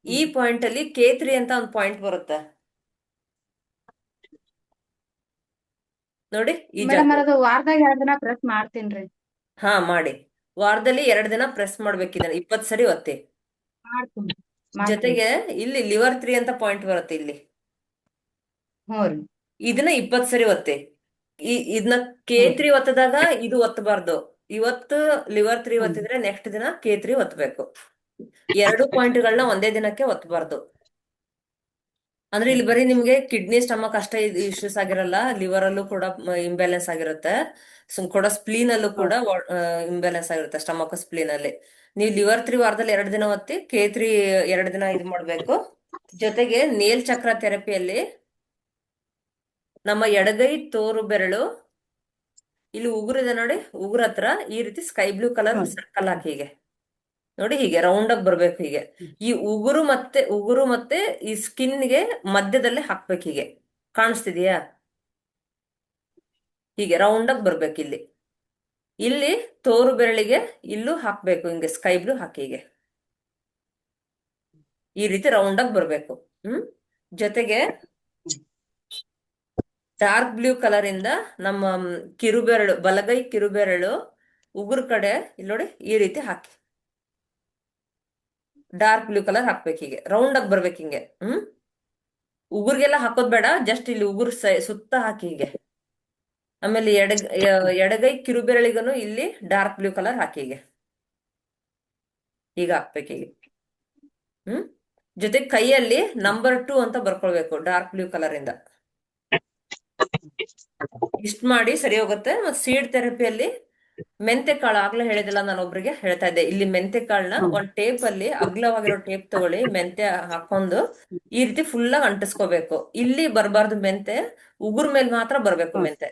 ಈ ಪಾಯಿಂಟ್ ಅಲ್ಲಿ K3 ಅಂತ ಒಂದು ಪಾಯಿಂಟ್ ಬರುತ್ತೆ ನೋಡಿ, ಈ ಮೇಡಮ್ ಜಾಗ. ಅದು ವಾರದಾಗ 2 ದಿನ ಪ್ರೆಸ್ ಮಾಡ್ತೀನ್ರಿ. ಹಾ, ಮಾಡಿ. ವಾರದಲ್ಲಿ 2 ದಿನ ಪ್ರೆಸ್ ಮಾಡ್ಬೇಕಿದ್ದಾನೆ, 20 ಸರಿ ಒತ್ತಿ. ಮಾಡ್ತೀನಿ ಮಾಡ್ತೀನಿ. ಜೊತೆಗೆ ಇಲ್ಲಿ ಲಿವರ್ 3 ಅಂತ ಪಾಯಿಂಟ್ ಬರುತ್ತೆ ಇಲ್ಲಿ, ಹ್ಞೂ ರೀ. ಇದನ್ನ 20 ಸರಿ ಒತ್ತಿ. ಇದನ್ನ K3 ಒತ್ತದಾಗ ಇದು ಒತ್ತಬಾರ್ದು. ಇವತ್ತು ಲಿವರ್ 3 ಒತ್ತಿದ್ರೆ ನೆಕ್ಸ್ಟ್ ದಿನ K3 ಒತ್ತಬೇಕು. 2 ಪಾಯಿಂಟ್ಗಳನ್ನ ಒಂದೇ ದಿನಕ್ಕೆ ಒತ್ತಬಾರ್ದು. ಅಂದ್ರೆ ಇಲ್ಲಿ ಬರೀ ನಿಮ್ಗೆ ಕಿಡ್ನಿ ಸ್ಟಮಕ್ ಅಷ್ಟೇ ಇಶ್ಯೂಸ್ ಆಗಿರಲ್ಲ, ಲಿವರ್ ಅಲ್ಲೂ ಕೂಡ ಇಂಬ್ಯಾಲೆನ್ಸ್ ಆಗಿರುತ್ತೆ, ಕೂಡ ಸ್ಪ್ಲೀನ್ ಅಲ್ಲೂ ಕೂಡ ಇಂಬ್ಯಾಲೆನ್ಸ್ ಆಗಿರುತ್ತೆ, ಸ್ಟಮಕ್ ಸ್ಪ್ಲೀನ್ ಅಲ್ಲಿ. ನೀವು ಲಿವರ್ 3 ವಾರದಲ್ಲಿ 2 ದಿನ ಒತ್ತಿ, K3 2 ದಿನ ಇದು ಮಾಡ್ಬೇಕು. ಜೊತೆಗೆ ನೇಲ್ ಚಕ್ರ ಥೆರಪಿಯಲ್ಲಿ ನಮ್ಮ ಎಡಗೈ ತೋರು ಬೆರಳು ಇಲ್ಲಿ ಉಗುರಿದೆ ನೋಡಿ, ಉಗುರ ಹತ್ರ ಈ ರೀತಿ ಸ್ಕೈ ಬ್ಲೂ ಕಲರ್ ಸರ್ಕಲ್ ಹಾಕಿ ಹೀಗೆ ನೋಡಿ, ಹೀಗೆ ರೌಂಡ್ ಆಗಿ ಬರ್ಬೇಕು. ಹೀಗೆ ಈ ಉಗುರು ಮತ್ತೆ ಈ ಸ್ಕಿನ್ಗೆ ಮಧ್ಯದಲ್ಲೇ ಹಾಕ್ಬೇಕು. ಹೀಗೆ ಕಾಣಿಸ್ತಿದೀಯಾ? ಹೀಗೆ ರೌಂಡ್ ಆಗಿ ಬರ್ಬೇಕು. ಇಲ್ಲಿ ಇಲ್ಲಿ ತೋರು ಬೆರಳಿಗೆ ಇಲ್ಲೂ ಹಾಕ್ಬೇಕು, ಹಿಂಗೆ ಸ್ಕೈ ಬ್ಲೂ ಹಾಕಿ ಹೀಗೆ ಈ ರೀತಿ ರೌಂಡ್ ಆಗಿ ಬರ್ಬೇಕು. ಜೊತೆಗೆ ಡಾರ್ಕ್ ಬ್ಲೂ ಕಲರ್ ಇಂದ ನಮ್ಮ ಕಿರುಬೆರಳು, ಬಲಗೈ ಕಿರುಬೆರಳು ಉಗುರು ಕಡೆ ಇಲ್ಲಿ ನೋಡಿ, ಈ ರೀತಿ ಹಾಕಿ ಡಾರ್ಕ್ ಬ್ಲೂ ಕಲರ್ ಹಾಕ್ಬೇಕು. ಹೀಗೆ ರೌಂಡ್ ಆಗಿ ಬರ್ಬೇಕು. ಹಿಂಗೆ ಉಗುರ್ಗೆಲ್ಲ ಹಾಕೋದ್ ಬೇಡ, ಜಸ್ಟ್ ಇಲ್ಲಿ ಉಗುರು ಸುತ್ತ ಹಾಕಿ ಹೀಗೆ. ಆಮೇಲೆ ಎಡಗೈ ಕಿರುಬೆರಳಿಗನು ಇಲ್ಲಿ ಡಾರ್ಕ್ ಬ್ಲೂ ಕಲರ್ ಹಾಕಿ ಹೀಗೆ ಈಗ ಹಾಕ್ಬೇಕು. ಹೀಗೆ ಜೊತೆ ಕೈಯಲ್ಲಿ ನಂಬರ್ 2 ಅಂತ ಬರ್ಕೊಳ್ಬೇಕು ಡಾರ್ಕ್ ಬ್ಲೂ ಕಲರ್ ಇಂದ. ಇಷ್ಟ ಮಾಡಿ ಸರಿ ಹೋಗುತ್ತೆ. ಮತ್ತೆ ಸೀಡ್ ಥೆರಪಿಯಲ್ಲಿ ಮೆಂತೆ ಕಾಳು, ಆಗ್ಲೇ ಹೇಳಿದಿಲ್ಲ, ನಾನು ಒಬ್ರಿಗೆ ಹೇಳ್ತಾ ಇದ್ದೆ. ಇಲ್ಲಿ ಮೆಂತೆ ಕಾಳನ್ನ ಒಂದ್ ಟೇಪ್ ಅಲ್ಲಿ, ಅಗ್ಲವಾಗಿರೋ ಟೇಪ್ ತಗೊಳ್ಳಿ, ಮೆಂತೆ ಹಾಕೊಂಡು ಈ ರೀತಿ ಫುಲ್ ಆಗಿ ಅಂಟಿಸ್ಕೋಬೇಕು. ಇಲ್ಲಿ ಬರಬಾರ್ದು ಮೆಂತೆ, ಉಗುರ್ ಮೇಲೆ ಮಾತ್ರ ಬರ್ಬೇಕು ಮೆಂತೆ.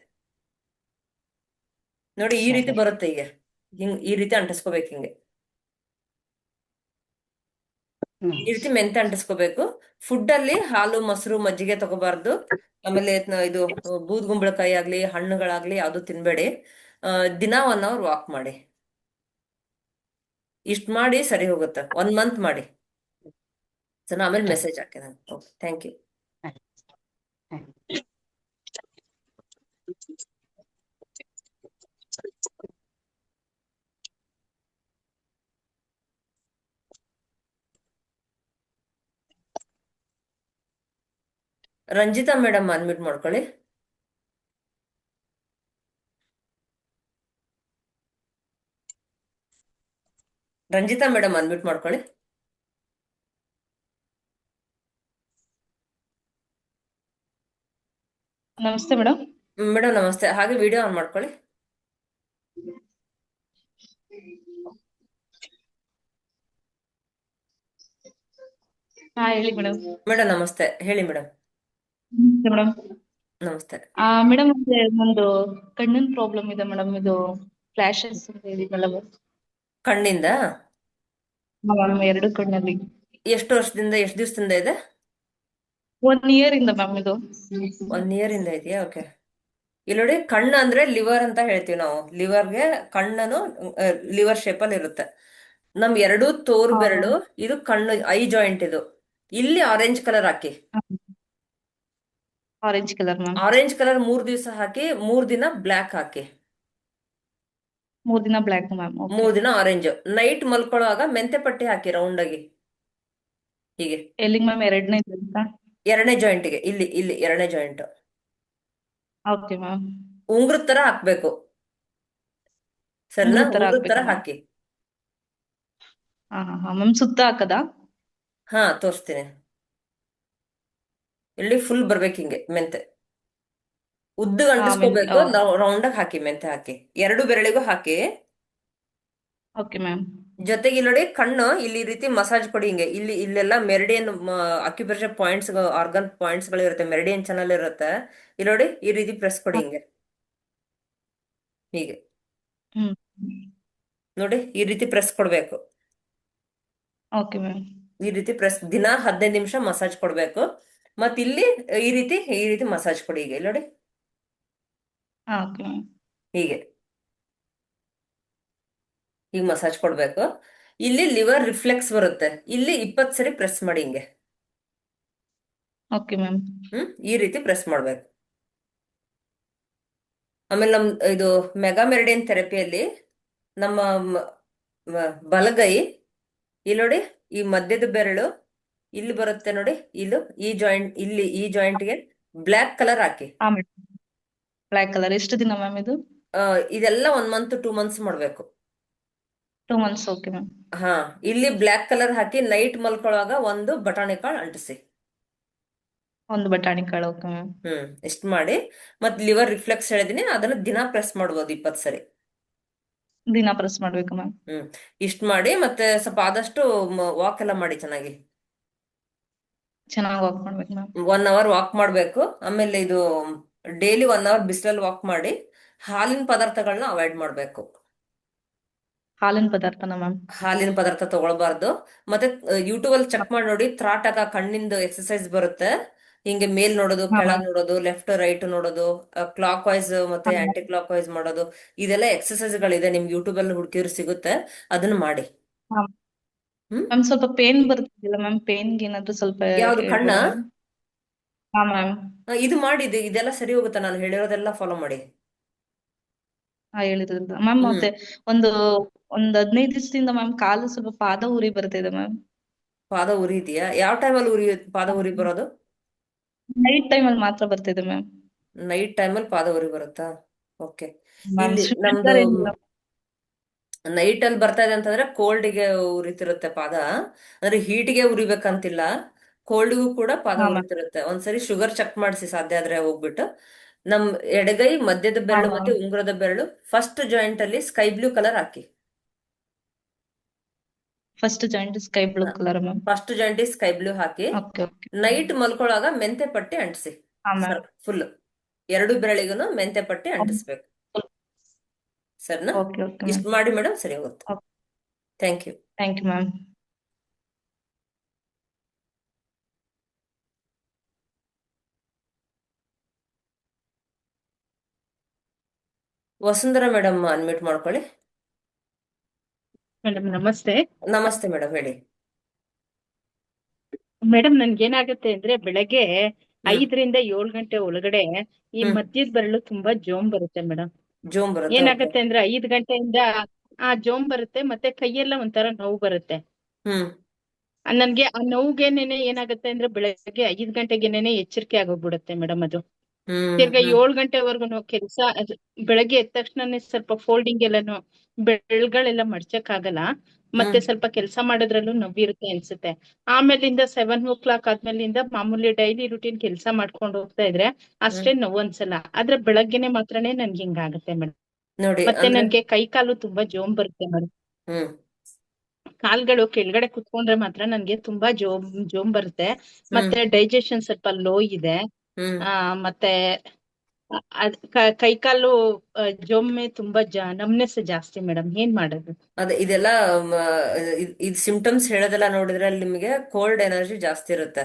ನೋಡಿ, ಈ ರೀತಿ ಬರುತ್ತೆ. ಹೀಗೆ ಈ ರೀತಿ ಅಂಟಿಸ್ಕೋಬೇಕು. ಹಿಂಗೆ ಈ ರೀತಿ ಮೆಂತೆ ಅಂಟಿಸ್ಕೋಬೇಕು. ಫುಡ್ ಅಲ್ಲಿ ಹಾಲು, ಮೊಸರು, ಮಜ್ಜಿಗೆ ತಗೋಬಾರ್ದು. ಆಮೇಲೆ ಇದು ಬೂದ್ಗುಂಬಳಕಾಯಿ ಆಗ್ಲಿ, ಹಣ್ಣುಗಳಾಗ್ಲಿ ಯಾವ್ದು ತಿನ್ಬೇಡಿ. ದಿನ 1 ಅವರ್ ವಾಕ್ ಮಾಡಿ. ಇಷ್ಟ ಮಾಡಿ ಸರಿ ಹೋಗುತ್ತೆ. 1 ಮಂತ್ ಮಾಡಿ. ಸೊ ನಾ ಆಮೇಲೆ ಮೆಸೇಜ್ ಹಾಕಿದೆ. Okay, thank you. Ranjitha madam unmute ಮಾಡ್ಕೊಳ್ಳಿ. ರಂಜಿತಾ ಮೇಡಮ್ ಅನ್ಮ್ಯೂಟ್ ಮಾಡ್ಕೊಳ್ಳಿ. ನಮಸ್ತೆ ಮೇಡಮ್. ಮೇಡಮ್ ನಮಸ್ತೆ. ಹಾಗೆ ವಿಡಿಯೋ ಆನ್ ಮಾಡ್ಕೊಳ್ಳಿ. ಹಾ ಹೇಳಿ ಮೇಡಮ್. ಮೇಡಮ್ ನಮಸ್ತೆ, ಹೇಳಿ ಮೇಡಮ್. ನಮಸ್ತೆ ಮೇಡಮ್. ನಮಸ್ತೆ. ಮೇಡಮ್ ಒಂದು ಕಣ್ಣಿನ ಪ್ರಾಬ್ಲಮ್ ಇದೆ ಮೇಡಮ್. ಇದು ಫ್ಲಾಶಸ್ ಇದೆಯಲ್ಲ ಕಣ್ಣಿಂದ ಮ್ಯಾಮ್, ಎರಡು ಕಣ್ಣಲ್ಲಿ. ಎಷ್ಟು ವರ್ಷದಿಂದ, ಎಷ್ಟು ದಿವಸದಿಂದ ಇದೆ? 1 year ಇಂದ ಮ್ಯಾಮ್ ಇದು. 1 year ಇಂದ ಇದೆಯಾ? ಓಕೆ. ಇಲ್ಲಿ ನೋಡಿ, ಕಣ್ಣು ಅಂದ್ರೆ ಲಿವರ್ ಅಂತ ಹೇಳ್ತೀವಿ ನಾವು. ಲಿವರ್ಗೆ ಕಣ್ಣನು ಲಿವರ್ ಶೇಪ್ ಅಲ್ಲಿ ಇರುತ್ತೆ. ನಮ್ ಎರಡು ತೋರು ಬೆರಳು, ಇದು ಕಣ್ಣು, ಐ ಜಾಯಿಂಟ್ ಇದು. ಇಲ್ಲಿ ಆರೆಂಜ್ ಕಲರ್ ಹಾಕಿ. Orange colour ma'am. Orange colour 3 ದಿವಸ ಹಾಕಿ, 3 ದಿನ ಬ್ಲ್ಯಾಕ್ ಹಾಕಿ. 3 ದಿನ ಬ್ಲ್ಯಾಕ್ ಮ್ಯಾಮ್. 3 ದಿನ ಆರೆಂಜ್. ನೈಟ್ ಮಲ್ಕೊಳ್ಳುವಾಗ ಮೆಂತೆ ಪಟ್ಟಿ ಹಾಕಿ ರೌಂಡ್ ಆಗಿ, ಹೀಗೆ. ಎಲ್ಲಿಗೆ ಮ್ಯಾಮ್? ಎರಡನೇ ಅಂತ. ಎರಡನೇ ಜಾಯಿಂಟ್ಗೆ, ಇಲ್ಲಿ ಇಲ್ಲಿ ಎರಡನೇ ಜಾಯಿಂಟ್. Okay ma'am. ಉಂಗುರದ ತರ ಹಾಕ್ಬೇಕು, ಸರಿನಾ? ಉಂಗುರದ ತರ ಉಂಗುರದ ತರ ಹಾಕ್ಬೇಕಾ? ಹಾಕಿ. ಹಾ ಮ್ಯಾಮ್, ಸುತ್ತ ಹಾಕದಾ? ಹಾ, ತೋರಿಸ್ತೀನಿ. ಇಲ್ಲಿ ಫುಲ್ ಬರ್ಬೇಕು ಹಿಂಗೆ ಮೆಂತೆ. ಉದ್ದಗ್ ಅಂಟಿಸ್ಕೋಬೇಕು, ರೌಂಡ್ ಆಗಿ ಹಾಕಿ, ಮೆಂತೆ ಹಾಕಿ. ಎರಡು ಬೆರಳಿಗೂ ಹಾಕಿ. Okay ma'am. ಜೊತೆಗೆ ಇಲ್ಲಿ ನೋಡಿ, ಕಣ್ಣು ಇಲ್ಲಿ ಈ ರೀತಿ ಮಸಾಜ್ ಕೊಡಿ ಹಿಂಗೆ. ಇಲ್ಲಿ ಇಲ್ಲೆಲ್ಲ meridian acupressure points, organ points ಗಳು ಇರುತ್ತೆ, ಮೆರಿಡಿಯನ್ ಚಾನಲ್ ಇರುತ್ತೆ. ಇಲ್ಲಿ ನೋಡಿ, ಈ ರೀತಿ ಪ್ರೆಸ್ ಕೊಡಿ ಹಿಂಗೆ, ಹೀಗೆ ಹ್ಮ್. ನೋಡಿ, ಈ ರೀತಿ ಪ್ರೆಸ್ ಕೊಡ್ಬೇಕು. Okay ma'am. ಈ ರೀತಿ ಪ್ರೆಸ್ ದಿನ 15 ನಿಮಿಷ ಮಸಾಜ್ ಕೊಡ್ಬೇಕು. ಮತ್ ಇಲ್ಲಿ ಈ ರೀತಿ ಮಸಾಜ್ ಕೊಡಿ ಈಗ. ಇಲ್ಲಿ ನೋಡಿ, ಓಕೆ ಮ್ಯಾಮ್. ಹೀಗೆ ಈಗ ಮಸಾಜ್ ಕೊಡ್ಬೇಕು. ಇಲ್ಲಿ ಲಿವರ್ ರಿಫ್ಲೆಕ್ಸ್ ಬರುತ್ತೆ, ಇಲ್ಲಿ 20 ಸರಿ ಪ್ರೆಸ್ ಮಾಡಿ ಹಿಂಗೆ. Okay ma'am. ಈ ರೀತಿ ಪ್ರೆಸ್ ಮಾಡ್ಬೇಕು. ಆಮೇಲೆ ಇದು ಮೆಗಾ ಮೆರಿಡಿಯನ್ ಥೆರಪಿಯಲ್ಲಿ ನಮ್ಮ ಬಲಗೈ, ಇಲ್ಲಿ ನೋಡಿ, ಈ ಮಧ್ಯದ ಬೆರಳು ಇಲ್ಲಿ ಬರುತ್ತೆ ನೋಡಿ, ಇಲ್ಲಿ ಈ ಜಾಯಿಂಟ್, ಇಲ್ಲಿ ಈ ಜಾಯಿಂಟ್ಗೆ ಬ್ಲ್ಯಾಕ್ ಕಲರ್ ಹಾಕಿ. Black colour. ಎಷ್ಟು ದಿನ ಮ್ಯಾಮ್ ಇದು? ಇದೆಲ್ಲ 1 ಮಂತ್ 2 ಮಂತ್ಸ್ ಮಾಡ್ಬೇಕು. 2 months. Okay ma'am. ಹಾ, ಇಲ್ಲಿ ಬ್ಲ್ಯಾಕ್ ಕಲರ್ ಹಾಕಿ ನೈಟ್ ಮಲ್ಕೊಳ್ಳುವಾಗ ಒಂದು ಬಟಾಣಿ ಕಾಳು ಅಂಟಿಸಿ. ಒಂದು ಬಟಾಣಿ ಕಾಳು. Okay ma'am. ಇಷ್ಟ ಮಾಡಿ. ಮತ್ ಲಿವರ್ ರಿಫ್ಲೆಕ್ಸ್ ಹೇಳಿದೀನಿ, ಅದನ್ನ ದಿನ ಪ್ರೆಸ್ ಮಾಡ್ಬೋದು 20 ಸರಿ. ದಿನ ಪ್ರೆಸ್ ಮಾಡ್ಬೇಕು ಮ್ಯಾಮ್. ಇಷ್ಟ ಮಾಡಿ. ಮತ್ತೆ ಸ್ವಲ್ಪ ಆದಷ್ಟು ವಾಕ್ ಎಲ್ಲ ಮಾಡಿ ಚೆನ್ನಾಗಿ. ಚೆನ್ನಾಗಿ ವಾಕ್ ಮಾಡ್ಬೇಕು ಮ್ಯಾಮ್. 1 hour ವಾಕ್ ಮಾಡ್ಬೇಕು. ಆಮೇಲೆ ಇದು ಡೈಲಿ 1 hour ಬಿಸಿಲಲ್ಲಿ ವಾಕ್ ಮಾಡಿ. ಹಾಲಿನ ಪದಾರ್ಥಗಳನ್ನ ಅವಾಯ್ಡ್ ಮಾಡ್ಬೇಕು. ಹಾಲಿನ ಪದಾರ್ಥನ ಮ್ಯಾಮ್? ಹಾಲಿನ ಪದಾರ್ಥ ತಗೊಳ್ಬಾರ್ದು. ಮತ್ತೆ ಯೂಟ್ಯೂಬ್ ಅಲ್ಲಿ ಚೆಕ್ ಮಾಡಿ ನೋಡಿ, ತ್ರಾಟಕ ಕಣ್ಣಿಂದ ಎಕ್ಸರ್ಸೈಸ್ ಬರುತ್ತೆ. ಹಿಂಗೆ ಮೇಲ್ ನೋಡೋದು, ಕೆಳಗ್ ನೋಡೋದು, ಲೆಫ್ಟ್ ರೈಟ್ ನೋಡೋದು, ಕ್ಲಾಕ್ ವೈಸ್ ಮತ್ತೆ ಆಂಟಿ ಕ್ಲಾಕ್ ವೈಸ್ ಮಾಡೋದು, ಇದೆಲ್ಲ ಎಕ್ಸರ್ಸೈಸ್ ಗಳಿದೆ. ನಿಮ್ಗೆ ಯೂಟ್ಯೂಬ್ ಅಲ್ಲಿ ಹುಡುಕಿದ್ರೆ ಸಿಗುತ್ತೆ, ಅದನ್ನ ಮಾಡಿ. ಮ್ಯಾಮ್ ಸ್ವಲ್ಪ ಪೇನ್ ಬರ್ತಿಲ್ಲ ಮ್ಯಾಮ್. ಪೇನ್ಗೆ ಏನಾದ್ರು ಸ್ವಲ್ಪ ಯಾವ್ದು, ಕಣ್ಣ? ಹಾ ಮ್ಯಾಮ್. ಇದು ಮಾಡಿ, ಇದೆಲ್ಲ ಸರಿ ಹೋಗುತ್ತೆ. ನಾನು ಹೇಳಿರೋದೆಲ್ಲ ಫಾಲೋ ಮಾಡಿ. ಹೇಳಿದ್ರಲ್ಲ ಮ್ಯಾಮ್. ಮತ್ತೆ ಒಂದು 15 ದಿವಸದಿಂದ ಮ್ಯಾಮ್ ಕಾಲು ಸ್ವಲ್ಪ ಪಾದ ಉರಿ ಬರ್ತಿದೆ ಮ್ಯಾಮ್. ಪಾದ ಉರಿ ಇದೆಯಾ? ಯಾವ ಟೈಮಲ್ಲಿ ಪಾದ ಉರಿ ಬರೋದು? ನೈಟ್ ಟೈಮ್ ಅಲ್ಲಿ ಮಾತ್ರ ಬರ್ತಿದೆ ಮ್ಯಾಮ್. ನೈಟ್ ಟೈಮಲ್ಲಿ ಪಾದ ಉರಿ ಬರುತ್ತಾ? ಓಕೆ. ಮ್ಯಾಮ್ ಇಲ್ಲಿ ನಮ್ದು ನೈಟ್ ಅಲ್ಲಿ ಬರ್ತಾ ಇದೆ ಅಂತಂದ್ರೆ ಕೋಲ್ಡ್ಗೆ ಉರಿತಿರುತ್ತೆ ಪಾದ. ಅಂದ್ರೆ ಹೀಟ್ಗೆ ಉರಿಬೇಕಂತಿಲ್ಲ, ಕೋಲ್ಡ್ಗೂ ಕೂಡ ಪಾದ ಉರಿತಿರುತ್ತೆ. ಒಂದ್ಸರಿ ಶುಗರ್ ಚೆಕ್ ಮಾಡಿಸಿ, ಸಾಧ್ಯ ಆದ್ರೆ ಹೋಗ್ಬಿಟ್ಟು. ನಮ್ ಎಡಗೈ ಮಧ್ಯದ ಬೆರಳು ಮತ್ತೆ ಉಂಗುರದ ಬೆರಳು ಫಸ್ಟ್ ಜಾಯಿಂಟ್ ಅಲ್ಲಿ ಸ್ಕೈ ಬ್ಲೂ ಕಲರ್ ಹಾಕಿ. First joint sky blue colour ma'am. First joint sky blue ಹಾಕಿ. ನೈಟ್ ಮಲ್ಕೊಳ್ಳುವಾಗ ಮೆಂತೆ ಪಟ್ಟಿ ಅಂಟಿಸಿ ಫುಲ್. ಎರಡು ಬೆರಳಿಗೂ ಮೆಂತೆ ಪಟ್ಟಿ ಅಂಟಿಸ್ಬೇಕು, ಸರಿನಾ? ಇಷ್ಟ ಮಾಡಿ ಮೇಡಮ್, ಸರಿ ಹೋಗುತ್ತೆ. Thank you. Thank you ma'am. Vasundhara madam unmute ಮಾಡ್ಕೊಳ್ಳಿ. ಮೇಡಮ್ ನಮಸ್ತೆ. ನಮಸ್ತೆ ಮೇಡಮ್, ಹೇಳಿ. ಮೇಡಮ್ ನನ್ಗೇನಾಗುತ್ತೆ ಅಂದ್ರೆ ಬೆಳಗ್ಗೆ 5 ರಿಂದ 7 ಗಂಟೆ ಒಳಗಡೆ ಈ ಮಧ್ಯದ ಬೆರಳು ತುಂಬಾ ಜೋಮ್ ಬರುತ್ತೆ ಮೇಡಮ್. ಜೋಮ್ ಬರುತ್ತೆ. ಏನಾಗುತ್ತೆ ಅಂದ್ರೆ 5 ಗಂಟೆಯಿಂದ ಜೋಮ್ ಬರುತ್ತೆ, ಮತ್ತೆ ಕೈಯೆಲ್ಲ ಒಂಥರ ನೋವು ಬರುತ್ತೆ. ನನ್ಗೆ ಆ ನೋವುಗೆನೇನೆ ಏನಾಗುತ್ತೆ ಅಂದ್ರೆ ಬೆಳಗ್ಗೆ 5 ಗಂಟೆಗೆನೇನೆ ಎಚ್ಚರಿಕೆ ಆಗೋಗ್ಬಿಡುತ್ತೆ ಮೇಡಮ್. ಅದು ತಿರ್ಗಾ 7 ಗಂಟೆವರೆಗೂ ಕೆಲ್ಸ, ಬೆಳಗ್ಗೆ ಎದ್ದ ತಕ್ಷಣನೇ ಸ್ವಲ್ಪ ಫೋಲ್ಡಿಂಗ್ ಎಲ್ಲಾನು ಬೆರಳುಗಳೆಲ್ಲ ಮಡ್ಚಕ್ಕಾಗಲ್ಲ. ಮತ್ತೆ ಹ್ಮ್ ಸ್ವಲ್ಪ ಕೆಲಸ ಮಾಡೋದ್ರಲ್ಲೂ ನೋವಿರುತ್ತೆ ಅನ್ಸುತ್ತೆ. ಆಮೇಲಿಂದ 7 o'clock ಆದ್ಮೇಲಿಂದ ಮಾಮೂಲಿ ಡೈಲಿ ರುಟೀನ್ ಕೆಲಸ ಮಾಡ್ಕೊಂಡು ಹೋಗ್ತಾ ಇದ್ರೆ ಹ್ಮ್ ಅಷ್ಟೇ ನೋವು ಅನ್ಸಲ್ಲ. ಆದ್ರೆ ಬೆಳಗ್ಗೆನೆ ಮಾತ್ರನೇ ನನ್ಗೆ ಹಿಂಗಾಗತ್ತೆ ಮೇಡಮ್. ನೋಡಿ ಮತ್ತೆ ಅಂದ್ರೆ ನನ್ಗೆ ಕೈ ಕಾಲು ತುಂಬಾ ಜೋಮ್ ಬರುತ್ತೆ ಮೇಡಮ್. ಹ್ಮ್ ಕಾಲ್ಗಳು ಕೆಳಗಡೆ ಕುತ್ಕೊಂಡ್ರೆ ಮಾತ್ರ ನನ್ಗೆ ತುಂಬಾ ಜೋಮ್ ಬರುತ್ತೆ. ಹ್ಮ್ ಮತ್ತೆ ಡೈಜೆಷನ್ ಸ್ವಲ್ಪ ಲೋ ಇದೆ. ಹ್ಮ್ ಆ ಮತ್ತೆ ಕೈ ಕಾಲು ಜೊಮ್ಮೆ ತುಂಬಾ ನಮ್ನೆಸ್ ಜಾಸ್ತಿ ಮೇಡಮ್. ಏನ್ ಮಾಡೋದು? ಅದೇ ಇದೆಲ್ಲ ಇದ್ ಸಿಂಪ್ಟಮ್ಸ್ ಹೇಳೋದೆಲ್ಲ ನೋಡಿದ್ರೆ ಅಲ್ಲಿ ನಿಮಗೆ ಕೋಲ್ಡ್ ಎನರ್ಜಿ ಜಾಸ್ತಿ ಇರುತ್ತೆ.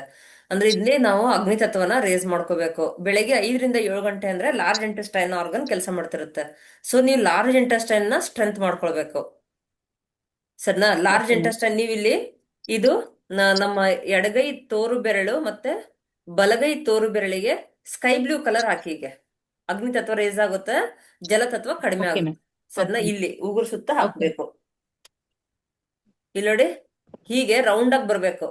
ಅಂದ್ರೆ ಇದನ್ನೇ ನಾವು ಅಗ್ನಿ ತತ್ವನ ರೇಸ್ ಮಾಡ್ಕೋಬೇಕು. ಬೆಳಗ್ಗೆ 5 ರಿಂದ 7 ಗಂಟೆ ಅಂದ್ರೆ ಲಾರ್ಜ್ ಇಂಟೆಸ್ಟೈನ್ ಆರ್ಗನ್ ಕೆಲಸ ಮಾಡ್ತಿರುತ್ತೆ. ಸೊ ನೀವು ಲಾರ್ಜ್ ಇಂಟೆಸ್ಟೈನ್ ನ ಸ್ಟ್ರೆಂತ್ ಮಾಡ್ಕೊಳ್ಬೇಕು. ಸರಿನಾ? Large okay ma'am. ಇಂಟೆಸ್ಟೈನ್ ನೀವು ಇಲ್ಲಿ ಇದು ನಮ್ಮ ಎಡಗೈ ತೋರು ಬೆರಳು ಮತ್ತೆ ಬಲಗೈ ತೋರು ಬೆರಳಿಗೆ ಸ್ಕೈ ಬ್ಲೂ ಕಲರ್ ಹಾಕಿ. ಹೀಗೆ ಅಗ್ನಿ ತತ್ವ ರೇಸ್ ಆಗುತ್ತೆ, ಜಲತತ್ವ ಕಡಿಮೆ ಓಕೆ ಆಗುತ್ತೆ. ಮ್ಯಾಮ್. ಸರಿನಾ? ಓಕೆ ಇಲ್ಲಿ ಉಗುರು ಸುತ್ತ ಓಕೆ ಹಾಕ್ಬೇಕು. ಇಲ್ಲಿ ನೋಡಿ, ಹೀಗೆ ರೌಂಡ್ ಆಗಿ ಬರ್ಬೇಕು.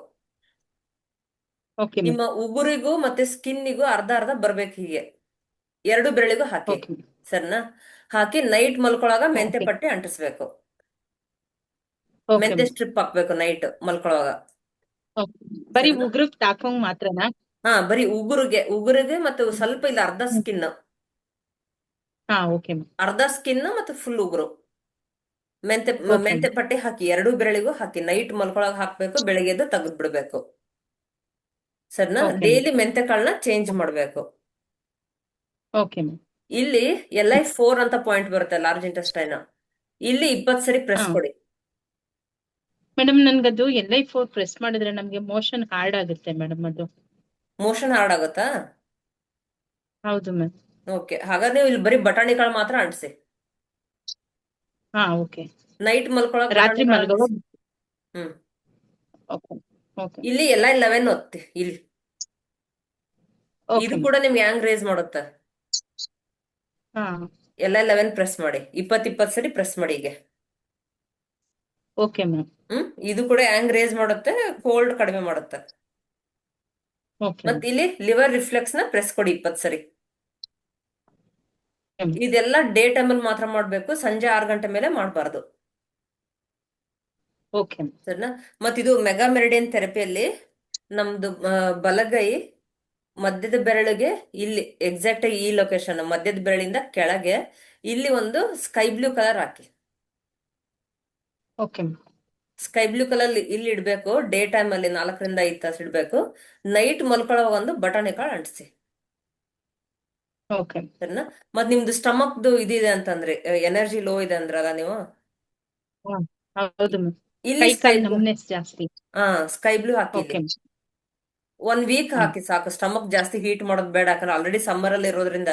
Okay ma'am. ನಿಮ್ಮ ಉಗುರಿಗೂ ಮತ್ತೆ ಸ್ಕಿನ್ನಿಗೂ ಅರ್ಧ ಅರ್ಧ ಬರ್ಬೇಕು. ಹೀಗೆ 2 ಬೆರಳಿಗೂ ಹಾಕಿ. ಓಕೆ ಸರಿನಾ? ಹಾಕಿ ನೈಟ್ ಮಲ್ಕೊಳಾಗ ಮೆಂತೆ ಓಕೆ ಪಟ್ಟಿ ಅಂಟಿಸ್ಬೇಕು. ಓಕೆ ಮೆಂತೆ ಮ್ಯಾಮ್. ಸ್ಟ್ರಿಪ್ ಹಾಕ್ಬೇಕು ನೈಟ್ ಮಲ್ಕೊಳಾಗ. ಓಕೆ. ಬರೀ ಸರಿನಾ? ಉಗುರುಗ್ ತಾಕೋಂಗ್ ಮಾತ್ರನಾ? ಹಾ, ಬರೀ ಉಗುರಿಗೆ ಮತ್ತೆ ಸ್ವಲ್ಪ ಇಲ್ಲ ಅರ್ಧ ಹ್ಮ್. ಸ್ಕಿನ್, ಹಾ, ಓಕೆ ಮ್ಯಾಮ್. ಅರ್ಧ ಸ್ಕಿನ್ ಮತ್ತೆ ಫುಲ್ ಉಗುರು. ಮೆಂತೆ ಓಕೆ ಮೆಂತೆ ಮ್ಯಾಮ್. ಪಟ್ಟಿ ಹಾಕಿ 2 ಬೆರಳಿಗೂ ಹಾಕಿ. ನೈಟ್ ಮಲ್ಕೊಳಾಗ ಹಾಕ್ಬೇಕು, ಬೆಳಿಗ್ಗೆ ಎದ್ದು ತೆಗೆದ್ ಬಿಡ್ಬೇಕು. ಸರಿನಾ? Okay ma'am. ಡೈಲಿ ಮೆಂತೆ ಕಾಳನ್ನ ಚೇಂಜ್ ಮಾಡ್ಬೇಕು. Okay ma'am. ಇಲ್ಲಿ LI4 ಅಂತ ಪಾಯಿಂಟ್ ಬರುತ್ತೆ, ಲಾರ್ಜ್ ಇಂಟೆಸ್ಟೈನ್. ಇಲ್ಲಿ 20 ಸರಿ ಹಾ ಪ್ರೆಸ್ ಕೊಡಿ. ಮೇಡಮ್, ನನ್ಗದು LI4 ಪ್ರೆಸ್ ಮಾಡಿದ್ರೆ ನಮ್ಗೆ ಮೋಷನ್ ಹಾರ್ಡ್ ಆಗುತ್ತೆ ಮೇಡಮ್ ಅದು. ಮೋಷನ್ ಹಾರ್ಡ್ ಆಗುತ್ತಾ? ಹೌದು ಮ್ಯಾಮ್. ಓಕೆ, ಹಾಗಾದ್ರೆ ನೀವು ಇಲ್ಲಿ ಬರೀ ಬಟಾಣಿ ಕಾಳು ಮಾತ್ರ ಅಂಟಿಸಿ. ಹಾ, ಓಕೆ. ನೈಟ್ ಮಲ್ಕೊಳಕ್ ರಾತ್ರಿ ಬಟಾಣಿ ಕಾಳು ಮಲ್ಗೋ. ಅಂಟಿಸಿ. ಹ್ಮ್ ಓಕೆ. ಓಕೆ. ಇಲ್ಲಿ LI11 ಒತ್ತಿ. ಇಲ್ಲಿ ಓಕೆ ಇದು ಮ್ಯಾಮ್. ಕೂಡ ನಿಮ್ಗೆ ಹ್ಯಾಂಗ್ ರೇಸ್ ಮಾಡುತ್ತೆ. ಹಾ, LI11 ಪ್ರೆಸ್ ಮಾಡಿ. 20 ಸರಿ ಪ್ರೆಸ್ ಮಾಡಿ ಹೀಗೆ. Okay ma'am. ಇದು ಕೂಡ ಹ್ಯಾಂಗ್ ರೇಸ್ ಮಾಡುತ್ತೆ, ಕೋಲ್ಡ್ ಕಡಿಮೆ ಮಾಡುತ್ತೆ. Okay ma'am. ಮತ್ತೆ ಇಲ್ಲಿ ಲಿವರ್ ರಿಫ್ಲೆಕ್ಸ್ ನ ಪ್ರೆಸ್ ಕೊಡಿ 20 ಸರಿ. ಇದೆಲ್ಲ ಡೇ ಟೈಮಲ್ಲಿ ಮಾತ್ರ ಮಾಡ್ಬೇಕು, ಸಂಜೆ 6 ಗಂಟೆ ಮೇಲೆ ಮಾಡಬಾರ್ದು. Okay ma'am. ಸರಿನಾ? ಮತ್ತಿದು ಮೆಗಾ ಮೆರಿಡಿಯನ್ ಥೆರಪಿಯಲ್ಲಿ ನಮ್ದು ಬಲಗೈ ಮಧ್ಯದ ಬೆರಳಿಗೆ ಇಲ್ಲಿ ಎಕ್ಸಾಕ್ಟ್ ಆಗಿ ಈ ಲೊಕೇಶನ್ ಮಧ್ಯದ ಬೆರಳಿಂದ ಕೆಳಗೆ ಇಲ್ಲಿ ಒಂದು ಸ್ಕೈ ಬ್ಲೂ ಕಲರ್ ಹಾಕಿ. Okay ma'am. Sky blue colour ಇಲ್ಲಿ ಇಡ್ಬೇಕು. ಡೇ ಟೈಮ್ ಅಲ್ಲಿ 4 ರಿಂದ 5 ತಾಸು ಇಡ್ಬೇಕು. ನೈಟ್ ಮಲ್ಕೊಳ್ಳೋ ಒಂದು ಬಟಾಣಿ ಕಾಳು ಅಂಟಿಸಿ. ಓಕೆ. ಸರಿನಾ? ಮತ್ ನಿಮ್ದು ಸ್ಟಮಕ್ದು ಇದಿದೆ ಅಂತಂದ್ರೆ ಎನರ್ಜಿ ಲೋ ಇದೆ ಅಂದ್ರಲ್ಲ ನೀವು, ಹಾ, ಹೌದು ಮ್ಯಾಮ್. ಇಲ್ಲಿ ಕೈ ಸ್ಕೈ ಕಾಲ್ ಬ್ಲೂ, ನಮ್ನೆಸ್ ಜಾಸ್ತಿ. ಸ್ಕೈ ಬ್ಲೂ ಹಾಕಿ. ಓಕೆ ಇಲ್ಲಿ ಮ್ಯಾಮ್. 1 ವೀಕ್ ಹಾಕಿ ಸಾಕು. ಸ್ಟಮಕ್ ಜಾಸ್ತಿ ಹೀಟ್ ಮಾಡೋದು ಬೇಡ, ಯಾಕಂದ್ರೆ ಆಲ್ರೆಡಿ ಸಮ್ಮರ್ ಅಲ್ಲಿ ಇರೋದ್ರಿಂದ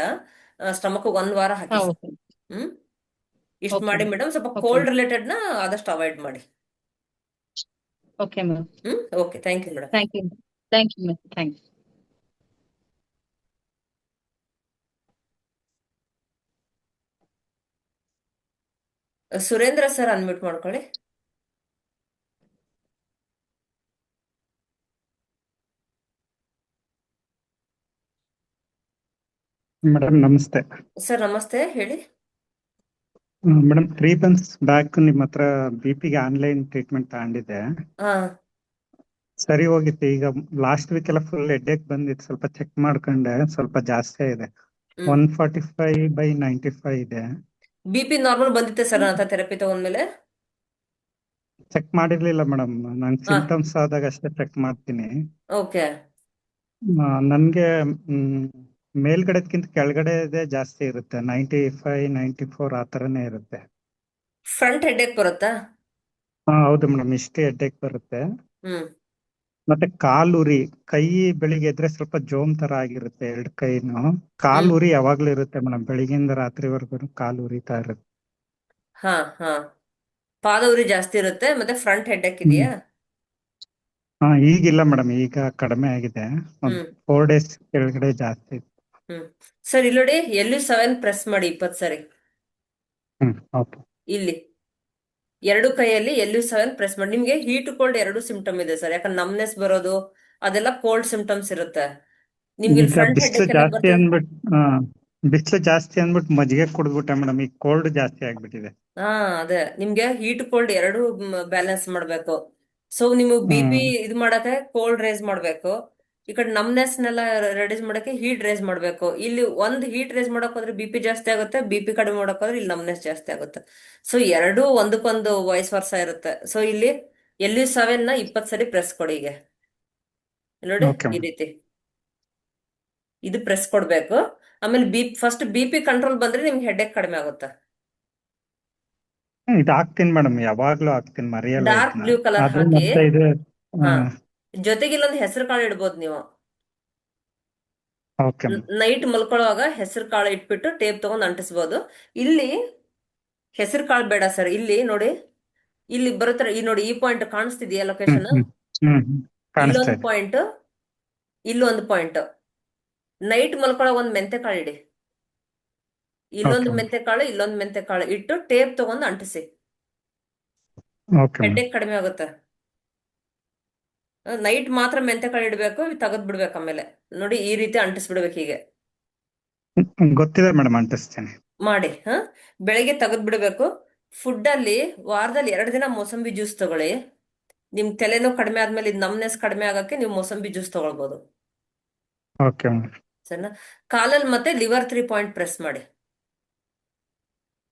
ಸ್ಟಮಕ್ 1 ವಾರ ಹಾ, ಹಾಕಿ ಸಾಕು. ಓಕೆ. ಇಷ್ಟು ಓಕೆ ಮಾಡಿ ಮ್ಯಾಮ್. ಮೇಡಮ್. ಸ್ವಲ್ಪ ಓಕೆ ಕೋಲ್ಡ್ ಮ್ಯಾಮ್. ರಿಲೇಟೆಡ್ ನ ಆದಷ್ಟು ಅವಾಯ್ಡ್ ಮಾಡಿ. Okay ma'am. Okay, thank you madam. Thank you. Thank you ma'am. Thank you. Surendra sir unmute ಮಾಡ್ಕೊಳ್ಳಿ. ಮೇಡಮ್ ನಮಸ್ತೆ. ಸರ್ ನಮಸ್ತೆ, ಹೇಳಿ. ಮೇಡಮ್ 3 months ಬ್ಯಾಕ್ ನಿಮ್ಮ ಹತ್ರ BP ಗೆ ಆನ್ಲೈನ್ ಟ್ರೀಟ್ಮೆಂಟ್ ತಗೊಂಡಿದ್ದೆ. ಹಾ ಸರಿ ಹೋಗಿತ್ತು. ಈಗ ಲಾಸ್ಟ್ ವೀಕ್ ಎಲ್ಲ ಫುಲ್ ಹೆಡ್ಏಕ್ ಬಂದಿತ್ತು. ಸ್ವಲ್ಪ ಚೆಕ್ ಮಾಡ್ಕೊಂಡೆ, ಸ್ವಲ್ಪ ಜಾಸ್ತಿ ಇದೆ. 145/95 ಇದೆ. BP ನಾರ್ಮಲ್ ಬಂದಿತ್ತೆ ಸರ್ ಅಂತ ಥೆರಪಿ ತಗೊಂಡ್ಮೇಲೆ? ಚೆಕ್ ಮಾಡಿರ್ಲಿಲ್ಲ ಮೇಡಮ್. ನನ್ ಹಾ ಸಿಂಪ್ಟಮ್ಸ್ ಆದಾಗ ಅಷ್ಟೇ ಚೆಕ್ ಮಾಡ್ತೀನಿ. ಓಕೆ. ನನ್ಗೆ ಮೇಲ್ಗಡೆದ್ಕಿಂತ ಕೆಳಗಡೆದೇ ಜಾಸ್ತಿ ಇರುತ್ತೆ. 95-94 ಆ ತರನೇ ಇರುತ್ತೆ. ಫ್ರಂಟ್ ಹೆಡ್ಏಕ್ ಬರುತ್ತಾ? ಹೌದು ಮೇಡಮ್, ಇಷ್ಟೇ ಹೆಡ್ಏಕ್ ಬರುತ್ತೆ. ಹ್ಮ್ ಮತ್ತೆ ಕಾಲುರಿ, ಕೈ ಬೆಳಿಗ್ಗೆ ಎದ್ರೆ ಸ್ವಲ್ಪ ಜೋಮ್ ತರ ಆಗಿರುತ್ತೆ 2 ಕೈನು. ಕಾಲುರಿ ಯಾವಾಗ್ಲೂ ಇರುತ್ತೆ ಮೇಡಮ್, ಬೆಳಿಗ್ಗೆಯಿಂದ ರಾತ್ರಿವರೆಗೂ ಕಾಲು ಉರಿತಾ ಇರುತ್ತೆ. ಹಾ ಹಾ ಪಾದ ಉರಿ ಜಾಸ್ತಿ ಇರುತ್ತೆ. ಮತ್ತೆ ಫ್ರಂಟ್ ಹೆಡ್ಏಕ್ ಇದೆಯಾ? ಈಗಿಲ್ಲ ಮೇಡಮ್, ಈಗ ಕಡಿಮೆ ಆಗಿದೆ. ಒಂದ್ ಹ್ಮ್ 4 days ಕೆಳಗಡೆ ಜಾಸ್ತಿ ಇತ್ತು. ಸರ್ ಇಲ್ಲಿ ನೋಡಿ, LU7 ಪ್ರೆಸ್ ಮಾಡಿ 20 ಸರಿ. ಓಕೆ. ಇಲ್ಲಿ 2 ಕೈಯಲ್ಲಿ LU7 ಪ್ರೆಸ್ ಮಾಡಿ. ನಿಮ್ಗೆ ಹೀಟ್ ಕೋಲ್ಡ್ 2 ಸಿಂಪ್ಟಮ್ ಇದೆ ಸರ್. ಯಾಕಂದ್ರೆ ನಮ್ನೆಸ್ ಬರೋದು ಅದೆಲ್ಲ ಕೋಲ್ಡ್ ಸಿಂಪ್ಟಮ್ಸ್ ಇರುತ್ತೆ. ನಿಮ್ಗೆ ಈಗ ಫ್ರಂಟ್ ಬಿಸಿಲು ಹೆಡ್ಏಕ್ ಎಲ್ಲ ಜಾಸ್ತಿ ಬರ್ತದೆ. ಅಂದ್ಬಿಟ್ಟು ಬಿಸಿಲು ಜಾಸ್ತಿ ಅಂದ್ಬಿಟ್ಟು ಮಜ್ಜಿಗೆ ಕುಡಿದ್ಬಿಟ್ಟೆ ಮೇಡಮ್, ಈಗ ಕೋಲ್ಡ್ ಜಾಸ್ತಿ ಆಗ್ಬಿಟ್ಟಿದೆ. ಹಾ ಅದೇ ನಿಮ್ಗೆ ಹೀಟ್ ಕೋಲ್ಡ್ ಎರಡು ಬ್ಯಾಲೆನ್ಸ್ ಮಾಡ್ಬೇಕು. ಸೊ ನೀವು ಬಿ ಪಿ ಹ್ಮ್ ಇದು ಮಾಡಕ್ಕೆ ಕೋಲ್ಡ್ ರೇಸ್ ಮಾಡ್ಬೇಕು, ಈ ಕಡೆ ನಮ್ನೆಸ್ನೆಲ್ಲ ರೆಡ್ಯೂಸ್ ಮಾಡಕ್ಕೆ ಹೀಟ್ ರೇಸ್ ಮಾಡ್ಬೇಕು. ಇಲ್ಲಿ ಒಂದ್ ಹೀಟ್ ರೇಸ್ ಮಾಡಕ್ ಹೋದ್ರೆ ಬಿ ಪಿ ಜಾಸ್ತಿ ಆಗುತ್ತೆ, ಬಿ ಪಿ ಕಡಿಮೆ ಮಾಡಕ್ ಹೋದ್ರೆ ಇಲ್ಲಿ ನಮ್ನೆಸ್ ಜಾಸ್ತಿ ಆಗುತ್ತೆ. ಸೊ ಎರಡೂ ಒಂದಕ್ಕೊಂದು ವಯಸ್ ವರ್ಷ ಇರುತ್ತೆ. ಸೊ ಇಲ್ಲಿ LU7 ನ 20 ಸರಿ ಪ್ರೆಸ್ ಕೊಡಿ. ಈಗ ನೋಡಿ ಓಕೆ ಈ ಮೇಡಮ್. ರೀತಿ ಇದು ಪ್ರೆಸ್ ಕೊಡ್ಬೇಕು. ಆಮೇಲೆ ಫಸ್ಟ್ ಬಿ ಪಿ ಕಂಟ್ರೋಲ್ ಬಂದ್ರೆ ನಿಮ್ಗೆ ಹೆಡ್ಏಕ್ ಕಡಿಮೆ ಆಗುತ್ತೆ. ಇದು ಹಾಕ್ತೀನಿ ಮೇಡಮ್, ಯಾವಾಗ್ಲೂ ಹಾಕ್ತೀನಿ, ಮರೆಯಲ್ಲ ಡಾರ್ಕ್ ಇದನ್ನ. ಬ್ಲೂ ಕಲರ್ ಅದು ಹಾಕಿ. ಮತ್ತೆ ಇದು ಹಾ ಜೊತೆಗೆ ಇಲ್ಲೊಂದು ಹೆಸರು ಕಾಳು ಇಡ್ಬೋದು ನೀವು. Okay madam. ನೈಟ್ ಮಲ್ಕೊಳ್ಳುವಾಗ ಹೆಸರು ಕಾಳು ಇಟ್ಬಿಟ್ಟು ಟೇಪ್ ತಗೊಂಡ್ ಅಂಟಿಸ್ಬೋದು. ಇಲ್ಲಿ ಹೆಸರು ಕಾಳು ಬೇಡ ಸರ್. ಇಲ್ಲಿ ನೋಡಿ, ಇಲ್ಲಿ ಬರುತ್ತೆ ಈ ನೋಡಿ, ಈ ಪಾಯಿಂಟ್ ಕಾಣಿಸ್ತಿದೆಯಾ ಲೊಕೇಶನ್? ಹ್ಮ್ ಕಾಣಿಸ್ತಾ ಇಲ್ಲೊಂದು ಇದೆ. ಪಾಯಿಂಟ್, ಇಲ್ಲೊಂದು ಪಾಯಿಂಟ್. ನೈಟ್ ಮಲ್ಕೊಳ್ಳೋ ಒಂದ್ ಮೆಂತೆ ಕಾಳು ಇಡಿ. ಇಲ್ಲೊಂದು Okay. ಮೆಂತೆ ಕಾಳು, ಇಲ್ಲೊಂದು ಮೆಂತೆ ಕಾಳು ಇಟ್ಟು ಟೇಪ್ ತಗೊಂಡು ಅಂಟಿಸಿ. Okay madam. ಹೆಡ್ಡೇಕ್ ಕಡಿಮೆ ಆಗುತ್ತೆ. ನೈಟ್ ಮಾತ್ರ ಮೆಂತೆ ಕಾಳು ಇಡ್ಬೇಕು, ತೆಗೆದ್ ಬಿಡ್ಬೇಕು. ಆಮೇಲೆ ನೋಡಿ ಈ ರೀತಿ ಅಂಟಿಸ್ಬಿಡ್ಬೇಕು. ಹೀಗೆ ಗೊತ್ತಿದೆ ಮೇಡಮ್, ಅಂಟಿಸ್ತೀನಿ. ಮಾಡಿ. ಬೆಳಿಗ್ಗೆ ತೆಗೆದ್ ಬಿಡ್ಬೇಕು. ಫುಡ್ ಅಲ್ಲಿ ವಾರದಲ್ಲಿ 2 ದಿನ ಮೋಸಂಬಿ ಜ್ಯೂಸ್ ತಗೊಳ್ಳಿ. ನಿಮ್ ತಲೆನೋವು ಕಡಿಮೆ ಆದ್ಮೇಲೆ ಇದು ನಮ್ನೆಸ್ ಕಡಿಮೆ ಆಗಕ್ಕೆ ನೀವು ಮೋಸಂಬಿ ಜ್ಯೂಸ್ ತಗೊಳ್ಬೋದು. Okay madam. ಸರಿನಾ? ಕಾಲಲ್ಲಿ ಮತ್ತೆ ಲಿವರ್ 3 ಪಾಯಿಂಟ್ ಪ್ರೆಸ್ ಮಾಡಿ,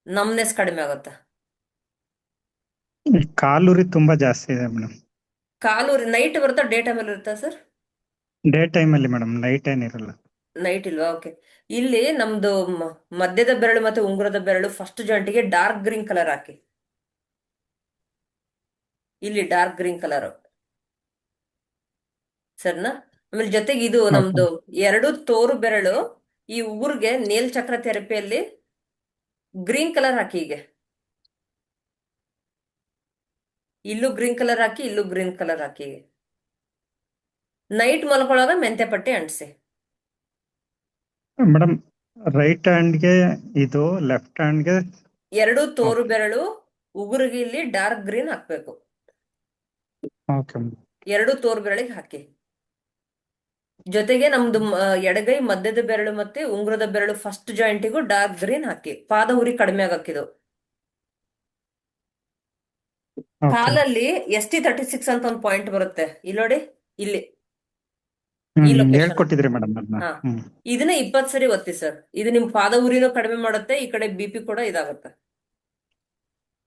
ನಮ್ನೆಸ್ ಕಡಿಮೆ ಆಗುತ್ತೆ. ಈ ಕಾಲುರಿ ತುಂಬಾ ಜಾಸ್ತಿ ಇದೆ ಮೇಡಮ್. ಕಾಲು ನೈಟ್ ಬರುತ್ತಾ ಡೇ ಟೈಮಲ್ಲಿ ಇರುತ್ತಾ ಸರ್? ಡೇ ಟೈಮ್ ಅಲ್ಲಿ ಮೇಡಮ್, ನೈಟ್ ಏನಿರಲ್ಲ. ನೈಟ್ ಇಲ್ವಾ? ಓಕೆ. ಇಲ್ಲಿ ನಮ್ದು ಮಧ್ಯದ ಬೆರಳು ಮತ್ತೆ ಉಂಗುರದ ಬೆರಳು ಫಸ್ಟ್ ಜಾಯಿಂಟಿಗೆ ಡಾರ್ಕ್ ಗ್ರೀನ್ ಕಲರ್ ಹಾಕಿ. ಇಲ್ಲಿ ಡಾರ್ಕ್ ಗ್ರೀನ್ ಕಲರ್, ಸರಿನಾ? ಆಮೇಲೆ ಜೊತೆಗೆ ಇದು ನಮ್ದು 2 ತೋರು ಬೆರಳು ಈ ಉಗುರ್ಗೆ ನೇಲ್ ಚಕ್ರ ಥೆರಪಿಯಲ್ಲಿ ಗ್ರೀನ್ ಕಲರ್ ಹಾಕಿ. ಹೀಗೆ ಇಲ್ಲೂ ಗ್ರೀನ್ ಕಲರ್ ಹಾಕಿ, ಇಲ್ಲೂ ಗ್ರೀನ್ ಕಲರ್ ಹಾಕಿ. ನೈಟ್ ಮಲ್ಕೊಳ್ಳೋವಾಗ ಮೆಂತೆ ಪಟ್ಟಿ ಅಂಟಿಸಿ. ಮೇಡಮ್, ರೈಟ್ ಹ್ಯಾಂಡ್ಗೆ ಇದು, ಲೆಫ್ಟ್ ಹ್ಯಾಂಡ್ಗೆ 2 ತೋರು ಬೆರಳು ಉಗುರಿಗೆ ಇಲ್ಲಿ ಡಾರ್ಕ್ ಗ್ರೀನ್ ಹಾಕ್ಬೇಕು. Okay madam. 2 ತೋರು ಬೆರಳಿಗೆ ಹಾಕಿ. ಜೊತೆಗೆ ನಮ್ದು ಎಡಗೈ ಮಧ್ಯದ ಬೆರಳು ಮತ್ತೆ ಉಂಗುರದ ಬೆರಳು ಫಸ್ಟ್ ಜಾಯಿಂಟಿಗೂ ಡಾರ್ಕ್ ಗ್ರೀನ್ ಹಾಕಿ. ಪಾದ ಉರಿ ಕಡಿಮೆ ಆಗಕ್ಕಿದು. ಕಾಲಲ್ಲಿ ST36 ಅಂತ ಒಂದು ಪಾಯಿಂಟ್ ಬರುತ್ತೆ, ಇಲ್ಲಿ ನೋಡಿ, ಇಲ್ಲಿ ಈ ಲೊಕೇಶನ್. ಹೇಳ್ಕೊಟ್ಟಿದ್ರಿ ಮೇಡಮ್ ಅದನ್ನ. ಹಾ ಇದನ್ನ 20 ಸರಿ ಒತ್ತಿ ಸರ್. ಇದು ನಿಮ್ ಪಾದ ಉರಿನೂ ಕಡಿಮೆ ಮಾಡುತ್ತೆ, ಈ ಕಡೆ BP ಕೂಡ ಇದಾಗುತ್ತೆ.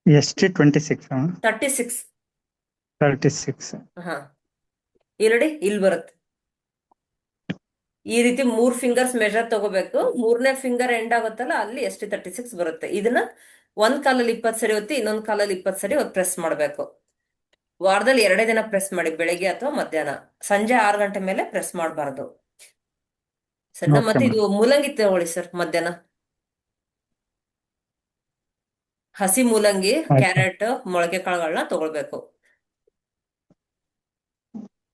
ST26 36. 36. ಹಾ ಇಲ್ಲಿ ನೋಡಿ, ಇಲ್ಲಿ ಬರುತ್ತೆ. ಈ ರೀತಿ 3 ಫಿಂಗರ್ಸ್ ಮೆಜರ್ ತಗೋಬೇಕು. 3ನೇ ಫಿಂಗರ್ ಎಂಡ್ ಆಗುತ್ತಲ್ಲ, ಅಲ್ಲಿ ST36 ಬರುತ್ತೆ. ಇದನ್ನ ಒಂದ್ ಕಾಲಲ್ಲಿ 20 ಸರಿ ಒತ್ತಿ, ಇನ್ನೊಂದ್ ಕಾಲಲ್ಲಿ 20 ಸರಿ ಪ್ರೆಸ್ ಮಾಡ್ಬೇಕು. ವಾರದಲ್ಲಿ 2 ದಿನ ಪ್ರೆಸ್ ಮಾಡಿ, ಬೆಳಿಗ್ಗೆ ಅಥವಾ ಮಧ್ಯಾಹ್ನ. ಸಂಜೆ 6 ಗಂಟೆ ಮೇಲೆ ಪ್ರೆಸ್ ಮಾಡಬಾರ್ದು. ಸರಿನಾ? Okay, ಮತ್ತೆ ಇದು ಮೂಲಂಗಿ ತಗೊಳ್ಳಿ ಸರ್. ಮಧ್ಯಾಹ್ನ ಹಸಿ ಮೂಲಂಗಿ, ಆಯ್ತು. ಕ್ಯಾರೆಟ್, ಮೊಳಕೆ ಕಾಳುಗಳನ್ನ ತಗೊಳ್ಬೇಕು.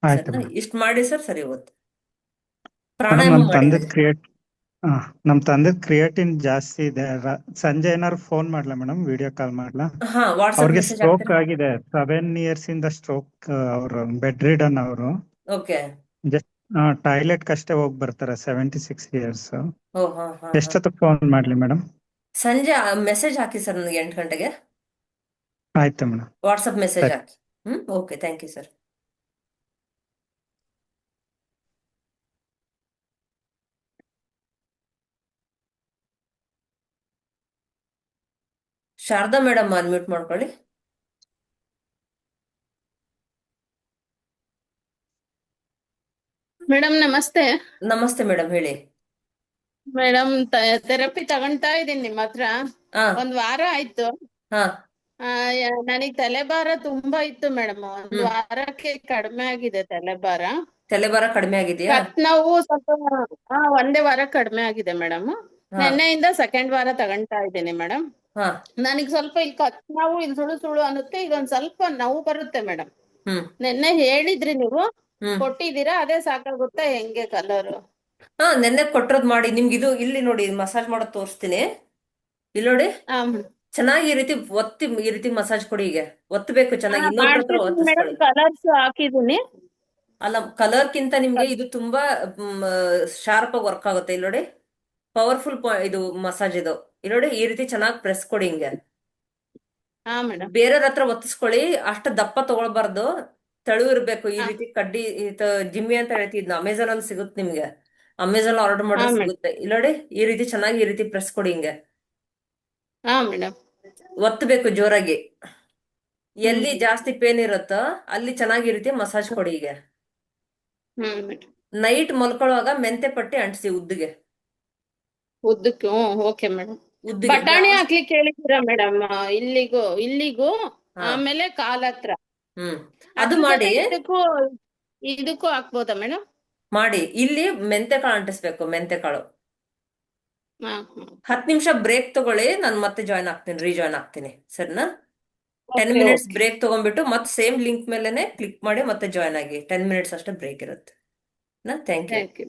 ಆಯ್ತು ಸರಿನಾ? ಮೇಡಮ್. ಇಷ್ಟ ಮಾಡಿ ಸರ್. ಸರಿ ಹೋಗುತ್ತೆ. ಮೇಡಮ್, ಪ್ರಾಣಾಯಾಮ ನಮ್ ಮಾಡಿ. ತಂದೆದ್ ಕ್ರಿಯೇಟಿನ್ ಜಾಸ್ತಿ ಇದೆ. ಸಂಜೆ ಏನಾದ್ರು ಫೋನ್ ಮಾಡ್ಲಾ ಮೇಡಮ್, ವಿಡಿಯೋ ಕಾಲ್ ಮಾಡ್ಲಾ? ಹಾ ವಾಟ್ಸ್ಆಪ್ ಅವ್ರಿಗೆ ಮೆಸೇಜ್ ಸ್ಟ್ರೋಕ್ ಹಾಕ್ತೀರಾ? ಆಗಿದೆ, 7 years ಇಂದ ಸ್ಟ್ರೋಕ್. ಅವರು ಬೆಡ್ ರಿಡನ್. ಅವರು ಓಕೆ. ಜಸ್ಟ್ ಟಾಯ್ಲೆಟ್ ಕಷ್ಟೇ ಹೋಗಿ ಬರ್ತಾರೆ. 76 years. ಓ ಹಾ ಹಾ. ಎಷ್ಟೊತ್ತಿಗೆ ಫೋನ್ ಮಾಡ್ಲಿ ಮೇಡಮ್? ಸಂಜೆ ಮೆಸೇಜ್ ಹಾಕಿ ಸರ್ ನನಗೆ 8 ಗಂಟೆಗೆ. ಆಯ್ತು ಮೇಡಮ್. ವಾಟ್ಸಪ್ ಮೆಸೇಜ್ ಸರಿ. ಹಾಕಿ. Okay, thank you sir. Sharada madam unmute ಮಾಡ್ಕೊಳ್ಳಿ. ಮೇಡಮ್ ನಮಸ್ತೆ. ನಮಸ್ತೆ ಮೇಡಮ್, ಹೇಳಿ. ಮೇಡಮ್ ಥೆರಪಿ ತಗೊಂತಾ ಇದೀನಿ ನಿಮ್ಮ ಹತ್ರ. ಹಾ 1 ವಾರ ಆಯ್ತು. ಹಾ ನನಗ್ ತಲೆಭಾರ ತುಂಬಾ ಇತ್ತು ಮೇಡಮ್. 1 ವಾರಕ್ಕೆ ಕಡಿಮೆ ಆಗಿದೆ ತಲೆಭಾರ. ತಲೆಭಾರ ಕಡಿಮೆ ಆಗಿದೆಯಾ? ಕತ್ ನೋವು ಸ್ವಲ್ಪ 1 ವಾರ ಕಡಿಮೆ ಆಗಿದೆ ಮೇಡಮ್. ಹಾ ನಿನ್ನೆಯಿಂದ 2nd ವಾರ ತಗೊಂತಾ ಇದ್ದೀನಿ ಮೇಡಮ್. ಹಾ ನನಗ್ ಸ್ವಲ್ಪ ಇಲ್ಲಿ ಕತ್ ನೋವು, ಇಲ್ಲಿ ಸುಳು ಸುಳು ಅನ್ನುತ್ತೆ. ಇದೊಂದ್ ಸ್ವಲ್ಪ ನೋವು ಬರುತ್ತೆ ಮೇಡಮ್. ಹ್ಮ್ ನಿನ್ನೆ ಹೇಳಿದ್ರಿ ನೀವು, ಹ್ಮ್ ಕೊಟ್ಟಿದ್ದೀರಾ, ಅದೇ ಸಾಕಾಗುತ್ತಾ ಹೆಂಗೆ ಕಲರ್? ನೆನ್ನೆ ಕೊಟ್ಟಿರೋದ್ ಮಾಡಿ ನಿಮ್ಗೆ. ಇದು ಇಲ್ಲಿ ನೋಡಿ, ಮಸಾಜ್ ಮಾಡೋದ್ ತೋರಿಸ್ತೀನಿ. ಇಲ್ಲಿ ನೋಡಿ, ಚೆನ್ನಾಗಿ ಈ ರೀತಿ ಒತ್ತಿ, ಈ ರೀತಿ ಮಸಾಜ್ ಕೊಡಿ. ಹೀಗೆ ಒತ್ತಬೇಕು ಚೆನ್ನಾಗಿ. ಇನ್ನೊಬ್ರ ಹತ್ರ ಮೇಡಮ್ ಒತ್ತಿಸ್ಕೊಳ್ಳಿ. ಕಲರ್ಸ್ ಹಾಕಿದೀನಿ. ಅಲ್ಲ, ಕಲರ್ ಕಿಂತ ನಿಮ್ಗೆ ಇದು ತುಂಬಾ ಶಾರ್ಪ್ ಆಗಿ ವರ್ಕ್ ಆಗುತ್ತೆ. ಇಲ್ಲಿ ನೋಡಿ, ಪವರ್ಫುಲ್ ಇದು ಮಸಾಜ್ ಇದು. ಇಲ್ಲಿ ನೋಡಿ ಈ ರೀತಿ ಚೆನ್ನಾಗಿ ಪ್ರೆಸ್ ಕೊಡಿ ಹಿಂಗೆ. ಹಾ ಮೇಡಮ್. ಬೇರೆಯವ್ರ ಹತ್ರ ಒತ್ತಿಸ್ಕೊಳ್ಳಿ, ಅಷ್ಟು ದಪ್ಪ ತಗೊಳ್ಬಾರ್ದು, ತೆಳು ಇರ್ಬೇಕು. ಈ ಹಾ ರೀತಿ ಕಡ್ಡಿ ಜಿಮ್ಮಿ ಅಂತ ಹೇಳ್ತಿದ್ನ, ಅಮೆಝಾನ್ ಅಲ್ಲಿ ಸಿಗುತ್ತೆ ನಿಮ್ಗೆ. ಅಮೆಝಾನ್ ಆರ್ಡರ್ ಹಾ ಮಾಡಿದ್ರೆ ಮೇಡಮ್. ಸಿಗುತ್ತೆ. ಇಲ್ಲಿ ನೋಡಿ ಈ ರೀತಿ ಚೆನ್ನಾಗಿ ಈ ರೀತಿ ಪ್ರೆಸ್ ಕೊಡಿ ಹಿಂಗೆ. ಹಾ ಮೇಡಮ್. ಒತ್ತಬೇಕು ಜೋರಾಗಿ. ಎಲ್ಲಿ ಹ್ಮ್ ಜಾಸ್ತಿ ಪೇನ್ ಇರುತ್ತೋ ಅಲ್ಲಿ ಚೆನ್ನಾಗಿ ಈ ರೀತಿ ಮಸಾಜ್ ಕೊಡಿ ಈಗ. ಮೇಡಮ್. ನೈಟ್ ಮಲ್ಕೊಳ್ಳುವಾಗ ಮೆಂತೆ ಪಟ್ಟಿ ಅಂಟಿಸಿ ಉದ್ದಿಗೆ. ಉದ್ದಕ್ಕೆ ಓಕೆ ಮೇಡಮ್. ಉದ್ದಿಗೆ ಬಟಾಣಿ ಜಾಸ್ತಿ. ಹಾಕ್ಲಿಕ್ಕೆ ಹೇಳಿದ್ದೀರಾ ಮೇಡಮ್? ಇಲ್ಲಿಗೂ ಹಾ ಆಮೇಲೆ ಕಾಲ್ ಹತ್ರ ಅದು ಅದ್ರ ಮಾಡಿ. ಜೊತೆ ಇದಕ್ಕೂ ಹಾಕ್ಬೋದಾ ಮೇಡಮ್? ಮಾಡಿ ಇಲ್ಲಿ ಮೆಂತೆ ಕಾಳು ಅಂಟಿಸ್ಬೇಕು, ಮೆಂತೆ ಕಾಳು. ಹಾ 10 ನಿಮಿಷ ಬ್ರೇಕ್ ತಗೊಳ್ಳಿ, ನಾನು ಮತ್ತೆ ರೀಜಾಯ್ನ್ ಆಗ್ತೀನಿ, ಸರಿನಾ? 10 ಓಕೆ ಮಿನಿಟ್ಸ್ ಓಕೆ. ಬ್ರೇಕ್ ತಗೊಂಡ್ಬಿಟ್ಟು ಮತ್ತೆ ಸೇಮ್ ಲಿಂಕ್ ಮೇಲೆನೆ ಕ್ಲಿಕ್ ಮಾಡಿ ಮತ್ತೆ ಜಾಯ್ನ್ ಆಗಿ. 10 ಮಿನಿಟ್ಸ್ ಅಷ್ಟೇ ಬ್ರೇಕ್ ಇರುತ್ತೆ. Thank you. Thank you.